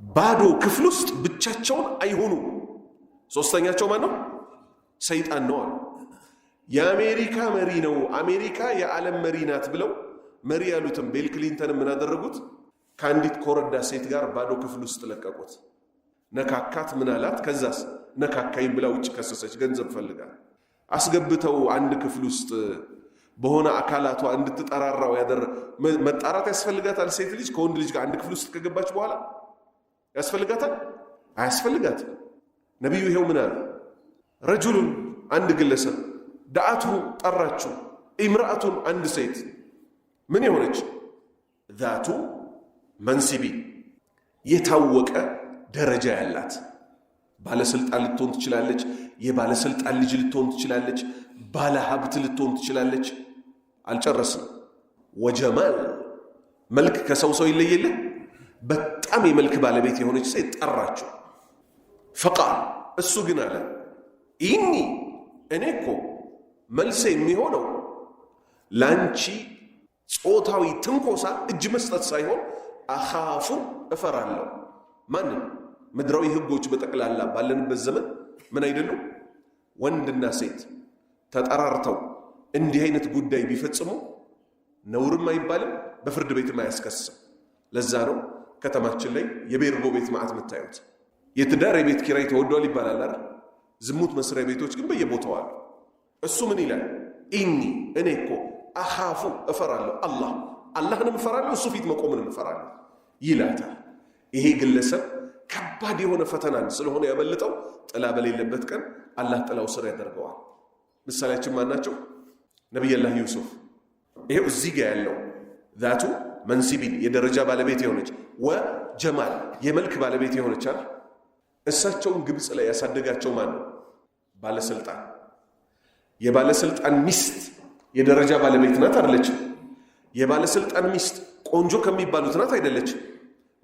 ባዶ ክፍል ውስጥ ብቻቸውን አይሆኑ። ሶስተኛቸው ማን ነው? ሰይጣን ነው አሉ። የአሜሪካ መሪ ነው፣ አሜሪካ የዓለም መሪ ናት ብለው መሪ ያሉትም ቤል ክሊንተን ምን አደረጉት? ከአንዲት ኮረዳ ሴት ጋር ባዶ ክፍል ውስጥ ለቀቁት። ነካካት። ምን አላት? ከዛስ ነካካይም ብላ ውጭ ከሰሰች። ገንዘብ ፈልጋ አስገብተው አንድ ክፍል ውስጥ በሆነ አካላቷ እንድትጠራራው መጣራት ያስፈልጋታል። ሴት ልጅ ከወንድ ልጅ ጋር አንድ ክፍል ውስጥ ከገባች በኋላ ያስፈልጋታል? አያስፈልጋትም። ነቢዩ ይሄው ምን አለ? ረጁሉን አንድ ግለሰብ ዳዓትሁ ጠራችሁ፣ ኢምራአቱን አንድ ሴት ምን የሆነች ዛቱ መንሲቢ የታወቀ ደረጃ ያላት ባለስልጣን ልትሆን ትችላለች። የባለስልጣን ልጅ ልትሆን ትችላለች። ባለ ሀብት ልትሆን ትችላለች። አልጨረስንም። ወጀማል መልክ ከሰው ሰው ይለየለ። በጣም የመልክ ባለቤት የሆነች ሴት ጠራችሁ። ፈቃል እሱ ግን አለ ኢኒ እኔ እኮ መልሴ የሚሆነው ላንቺ ጾታዊ ትንኮሳ እጅ መስጠት ሳይሆን አኻፉ እፈራለሁ። ማንን? ምድራዊ ህጎች በጠቅላላ ባለንበት ዘመን ምን አይደሉም? ወንድና ሴት ተጠራርተው እንዲህ አይነት ጉዳይ ቢፈጽሙ ነውርም አይባልም፣ በፍርድ ቤትም አያስከስም። ለዛ ነው ከተማችን ላይ የቤርጎ ቤት ማዕት የምታዩት። የትዳር የቤት ኪራይ ተወዷል ይባላል አይደል? ዝሙት መስሪያ ቤቶች ግን በየቦታው አሉ። እሱ ምን ይላል? ኢኒ እኔ እኮ አኻፉ እፈራለሁ፣ አላህንም እፈራለሁ፣ እሱ ፊት መቆምንም እፈራለሁ ይላታል። ይሄ ግለሰብ ከባድ የሆነ ፈተናን ስለሆነ ያመለጠው ጥላ በሌለበት ቀን አላህ ጥላው ስር ያደርገዋል። ምሳሌያችን ማናቸው? ነቢዩላህ ዩሱፍ። ይሄው እዚህ ጋር ያለው ዛቱ መንሲቢን የደረጃ ባለቤት የሆነች ወጀማል የመልክ ባለቤት የሆነች አይደል? እሳቸውን ግብፅ ላይ ያሳደጋቸው ማን ነው? ባለስልጣን። የባለስልጣን ሚስት የደረጃ ባለቤት ናት አይደለች? የባለስልጣን ሚስት ቆንጆ ከሚባሉት ናት አይደለች?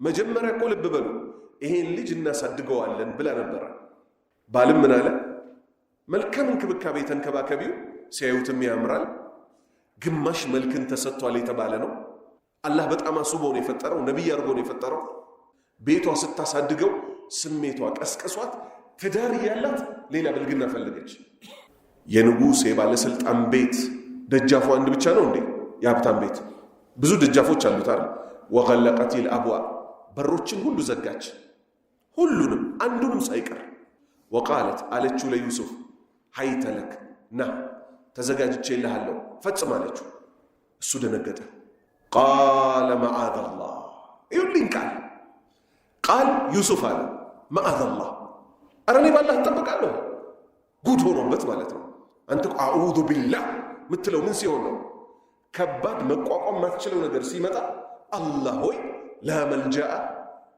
መጀመሪያ እኮ ልብ በሉ ይሄን ልጅ እናሳድገዋለን ብላ ነበረ። ባልም ምን አለ? መልካም እንክብካቤ ተንከባከቢው፣ ሲያዩትም ያምራል፣ ግማሽ መልክን ተሰጥቷል የተባለ ነው። አላህ በጣም አስቦ ነው የፈጠረው፣ ነቢይ አድርጎ ነው የፈጠረው። ቤቷ ስታሳድገው ስሜቷ ቀስቅሷት ትዳር ያላት ሌላ ብልግና ፈለገች። የንጉሥ የባለስልጣን ቤት ደጃፉ አንድ ብቻ ነው እንዴ? የሀብታም ቤት ብዙ ደጃፎች አሉት አይደል? ወገለቀት ልአብዋብ በሮችን ሁሉ ዘጋች፣ ሁሉንም አንዱንም ሳይቀር። ወቃለት አለችው ለዩሱፍ ሀይተለክ ና ተዘጋጅቼ ይልሃለሁ ፈጽም አለችው። እሱ ደነገጠ። ቃለ መዓዘላህ ይሁልኝ ቃል ዩሱፍ አለ መዓዘላህ፣ አረ እኔ ባላህ እጠበቃለሁ። ጉድ ሆኖበት ማለት ነው። አንተ አዑዙ ቢላህ ምትለው ምን ሲሆን ነው? ከባድ መቋቋም ማትችለው ነገር ሲመጣ አላህ ሆይ ላ መልጃአ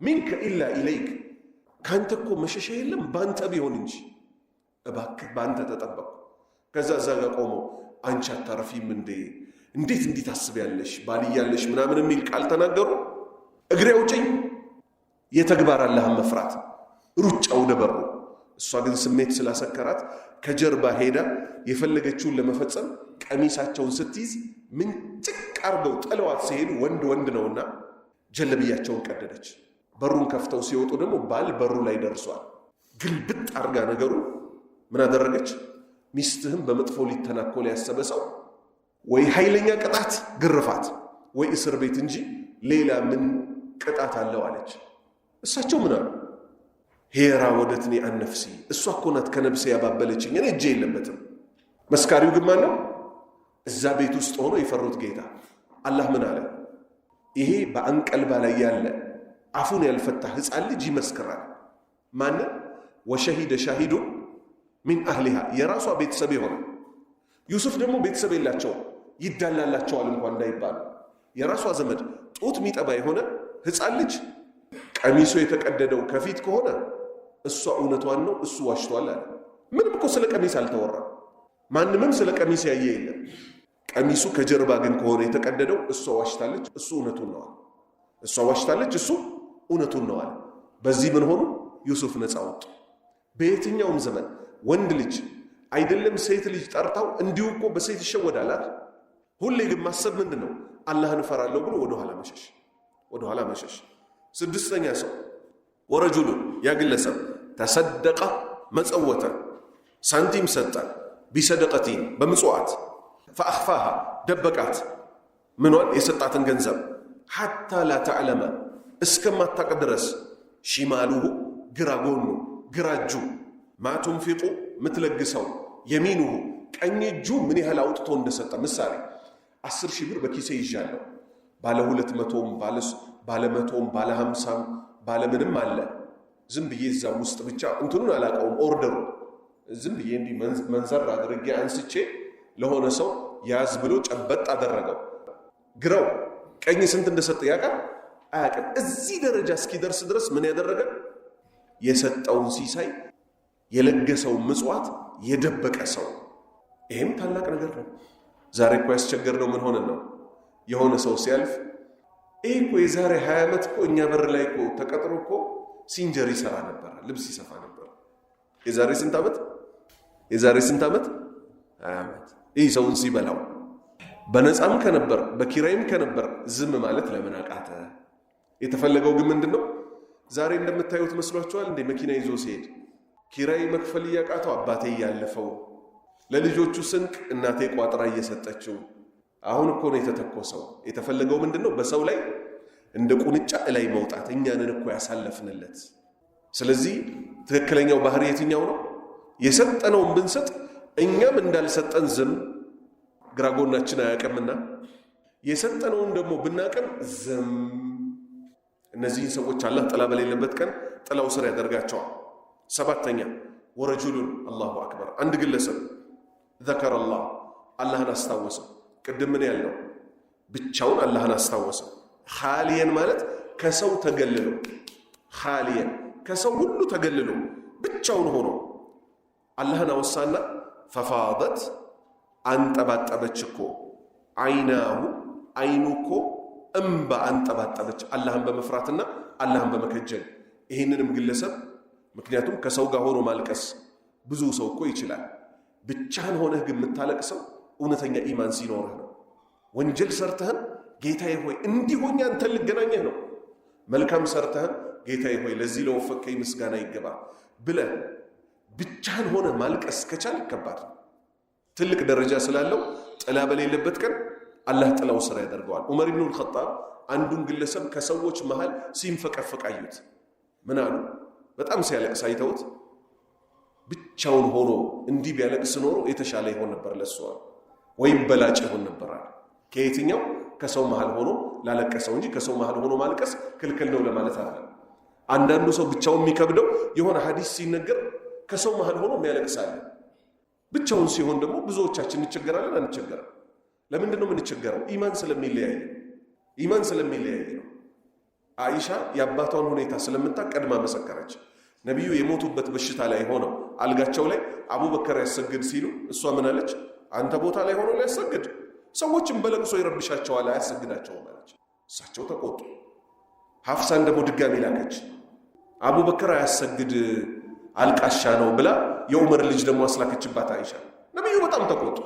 ሚንከ ኢላ ኢለይክ፣ ካንተ እኮ መሸሻ የለም ባንተ ቢሆን እንጂ እባክህ ባንተ ተጠበቁ። ከዛ እዛ ጋር ቆሞ አንቺ አታረፊም እንዴ እንዴት እንዲህ ታስቢያለሽ ባልያለሽ ምናምን የሚል ቃል ተናገሩ። እግሬ አውጪኝ የተግባር አላህን መፍራት ሩጫው ደበሩ። እሷ ግን ስሜት ስላሰከራት ከጀርባ ሄዳ የፈለገችውን ለመፈጸም ቀሚሳቸውን ስትይዝ ምንጭቅ አርገው ጥለዋት ሲሄዱ ወንድ ነውና ጀለብያቸውን ቀደደች። በሩን ከፍተው ሲወጡ ደግሞ ባል በሩ ላይ ደርሷል። ግልብጥ አርጋ ነገሩ ምን አደረገች? ሚስትህም በመጥፎ ሊተናኮል ያሰበ ሰው ወይ ኃይለኛ ቅጣት ግርፋት ወይ እስር ቤት እንጂ ሌላ ምን ቅጣት አለው አለች። እሳቸው ምን አሉ? ሄራ ወደትኒ አነፍሲ፣ እሷ እኮ ናት ከነፍሴ ያባበለችኝ፣ እኔ እጄ የለበትም። መስካሪው ግን ማን ነው? እዛ ቤት ውስጥ ሆኖ የፈሩት ጌታ አላህ ምን አለ? ይሄ በአንቀልባ ላይ ያለ አፉን ያልፈታ ሕፃን ልጅ ይመስክራል። ማንን? ወሸሂደ ሻሂዱ ሚን አህሊሃ፣ የራሷ ቤተሰብ የሆነ ዩሱፍ ደግሞ ቤተሰብ የላቸውም ይዳላላቸዋል እንኳን እንዳይባሉ የራሷ ዘመድ ጡት ሚጠባ የሆነ ሕፃን ልጅ ቀሚሱ የተቀደደው ከፊት ከሆነ እሷ እውነቷን ነው እሱ ዋሽቷል አለ። ምንም እኮ ስለ ቀሚስ አልተወራም። ማንምም ስለ ቀሚስ ያየ የለም። ቀሚሱ ከጀርባ ግን ከሆነ የተቀደደው እሷ ዋሽታለች እሱ እውነቱን ነው አለ። እሷ ዋሽታለች እሱ እውነቱን ነው አለ። በዚህ ምን ሆኑ? ዩሱፍ ነፃ ወጡ። በየትኛውም ዘመን ወንድ ልጅ አይደለም ሴት ልጅ ጠርታው እንዲሁ እኮ በሴት ይሸወዳል አይደል? ሁሌ ግን ማሰብ ምንድን ነው? አላህን እፈራለሁ ብሎ ወደኋላ መሸሽ። ስድስተኛ ሰው ወረጁሉ፣ ያ ግለሰብ ተሰደቀ መጸወተ፣ ሳንቲም ሰጠ፣ ቢሰደቀቲን በምጽዋት ፈአኽፋሃ ደበቃት፣ ምኗን? የሰጣትን ገንዘብ ሐታ ላ ተዕለመ እስከማታቅ ድረስ ሺማሉሁ ግራ ጎኑ ግራ እጁ ማ ቱንፊቁ ምትለግሰው የሚኑሁ ቀኝ እጁ ምን ያህል አውጥቶ እንደሰጠ። ምሳሌ 10,000 ብር በኪሴ ይዣለሁ፣ ባለ 200ም ባለ 100ም ባለ 50ም ባለ ምንም አለ። ዝም ብዬ እዛ ውስጥ ብቻ እንትኑን አላውቀውም፣ ኦርደሩ ዝም ብዬ እንዲህ መንዘር አድርጌ አንስቼ ለሆነ ሰው ያዝ ብሎ ጨበጥ አደረገው። ግራው ቀኝ ስንት እንደሰጠ ያውቃል አያውቅም። እዚህ ደረጃ እስኪደርስ ድረስ ምን ያደረገ? የሰጠውን ሲሳይ የለገሰውን ምጽዋት የደበቀ ሰው። ይሄም ታላቅ ነገር ነው። ዛሬ እኮ ያስቸገርነው ምን ሆነን ነው? የሆነ ሰው ሲያልፍ ይሄ እኮ የዛሬ 20 ዓመት እኮ እኛ በር ላይ እኮ ተቀጥሮ እኮ ሲንጀር ይሰራ ነበር፣ ልብስ ይሰፋ ነበር። የዛሬ ስንት ዓመት? 20 ዓመት። ይህ ሰውን ሲበላው በነፃም ከነበር በኪራይም ከነበር ዝም ማለት ለምን አቃተ? የተፈለገው ግን ምንድነው? ዛሬ እንደምታዩት መስሏችኋል እንዴ? መኪና ይዞ ሲሄድ ኪራይ መክፈል እያቃተው አባቴ እያለፈው፣ ለልጆቹ ስንቅ እናቴ ቋጥራ እየሰጠችው። አሁን እኮ ነው የተተኮሰው። የተፈለገው ምንድነው? በሰው ላይ እንደ ቁንጫ ላይ መውጣት። እኛንን እኮ ያሳለፍንለት። ስለዚህ ትክክለኛው ባህሪ የትኛው ነው? የሰጠነውን ብንሰጥ እኛም እንዳልሰጠን ዝም ግራጎናችን አያቀምና፣ የሰጠነውን ደግሞ ብናቀም ዝም። እነዚህን ሰዎች አላህ ጥላ በሌለበት ቀን ጥላው ስር ያደርጋቸዋል። ሰባተኛ ወረጁሉን፣ አላሁ አክበር፣ አንድ ግለሰብ ዘከረ አላህን አስታወሰ። ቅድም ምን ያልነው? ብቻውን አላህን አስታወሰ። ኻሊየን ማለት ከሰው ተገልሎ፣ ኻሊየን ከሰው ሁሉ ተገልሎ ብቻውን ሆኖ አላህን አወሳና ፈፋደት አንጠባጠበች እኮ አይናሁ አይኑ እኮ እምባ አንጠባጠበች፣ አላህን በመፍራትና አላህን በመከጀል። ይህንንም ግለሰብ ምክንያቱም ከሰው ጋር ሆኖ ማልቀስ ብዙ ሰው እኮ ይችላል። ብቻህን ሆነህ ግን የምታለቅሰው እውነተኛ ኢማን ሲኖርህ ነው። ወንጀል ሰርተህን ጌታዬ ሆይ እንዲህ ሆኜ አንተን ልገናኘህ ነው። መልካም ሰርተህን ጌታዬ ሆይ ለዚህ ለወፈከኝ ምስጋና ይገባ ብለህ ብቻህን ሆነ ማልቀስ ከቻል ይከባድ ትልቅ ደረጃ ስላለው ጥላ በሌለበት ቀን አላህ ጥላው ስራ ያደርገዋል። ዑመር ኢብኑ አልኸጣብ አንዱን ግለሰብ ከሰዎች መሃል ሲንፈቀፈቅ አዩት። ምን አሉ? በጣም ሲያለቅስ አይተውት ብቻውን ሆኖ እንዲህ ቢያለቅስ ኖሮ የተሻለ ይሆን ነበር ለሱ፣ ወይም በላጭ ይሆን ነበር። ከየትኛው? ከሰው መሃል ሆኖ ላለቀሰው እንጂ ከሰው መሃል ሆኖ ማልቀስ ክልክል ነው ለማለት አይደለም። አንዳንዱ ሰው ብቻውን የሚከብደው የሆነ ሐዲስ ሲነገር ከሰው መሃል ሆኖ የሚያለቅሳል። ብቻውን ሲሆን ደግሞ ብዙዎቻችን እንቸገራለን። አንቸገርም። ለምንድነው የምንቸገረው? ኢማን ስለሚለያይ ነው። አይሻ የአባቷን ሁኔታ ስለምታቀድማ መሰከረች። ነቢዩ የሞቱበት በሽታ ላይ ሆነው አልጋቸው ላይ አቡበከር ያሰግድ ሲሉ እሷ ምን አለች? አንተ ቦታ ላይ ሆኖ ሊያሰግድ ሰዎችን በለቅሶ ይረብሻቸዋል አያሰግዳቸውም አለች። እሳቸው ተቆጡ። ሐፍሳን ደግሞ ድጋሚ ላከች። አቡበከር አያሰግድ አልቃሻ ነው ብላ የዑመር ልጅ ደግሞ አስላከችባት አይሻ። ነቢዩ በጣም ተቆጡ።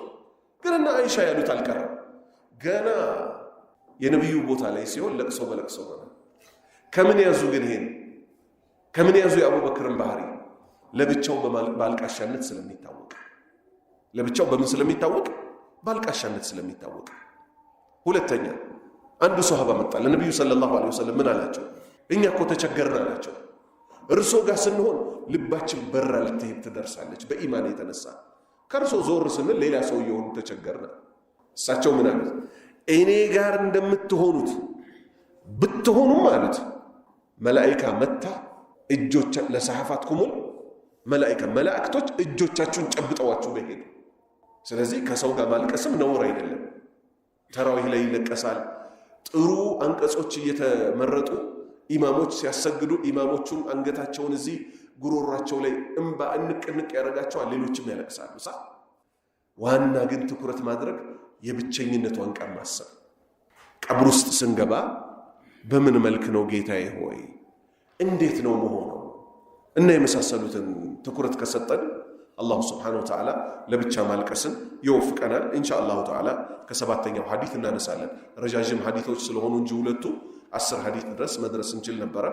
ግን እና አይሻ ያሉት አልቀረም። ገና የነቢዩ ቦታ ላይ ሲሆን ለቅሶ በለቅሶ ሆነ። ከምን ያዙ ግን ይሄን ከምን ያዙ? የአቡበክርን ባህሪ ለብቻው በአልቃሻነት ስለሚታወቅ ለብቻው በምን ስለሚታወቅ? በአልቃሻነት ስለሚታወቅ። ሁለተኛ አንዱ ሷሃባ መጣ ለነቢዩ ሰለላሁ ዐለይሂ ወሰለም ምን አላቸው? እኛ እኮ ተቸገርን አላቸው። እርሶ ጋር ስንሆን ልባችን በራ ልትሄድ ትደርሳለች በኢማን የተነሳ ከእርሶ ዞር ስንል ሌላ ሰው እየሆኑ ተቸገርና። እሳቸው ምን አሉት? እኔ ጋር እንደምትሆኑት ብትሆኑም አሉት መላኢካ መታ እጆቻ ለሰሐፋት ኩሙል መላእክቶች እጆቻችሁን ጨብጠዋችሁ በሄዱ። ስለዚህ ከሰው ጋር ማልቀስም ነውር አይደለም። ተራዊህ ላይ ይለቀሳል። ጥሩ አንቀጾች እየተመረጡ ኢማሞች ሲያሰግዱ ኢማሞቹም አንገታቸውን እዚህ ጉሮሯቸው ላይ እንባ እንቅንቅ ያደርጋቸዋል፣ ሌሎችም ያለቅሳሉ። ዋና ግን ትኩረት ማድረግ የብቸኝነቷን ቀን ማሰብ። ቀብር ውስጥ ስንገባ በምን መልክ ነው ጌታዬ ሆይ እንዴት ነው መሆነው እና የመሳሰሉትን ትኩረት ከሰጠን አላሁ ስብሓነሁ ወተዓላ ለብቻ ማልቀስን ይወፍቀናል። ኢንሻአላሁ ተዓላ ከሰባተኛው ሐዲስ እናነሳለን። ረጃጅም ሐዲሶች ስለሆኑ እንጂ ሁለቱ 10 ሐዲስ ድረስ መድረስ እንችል ነበረ።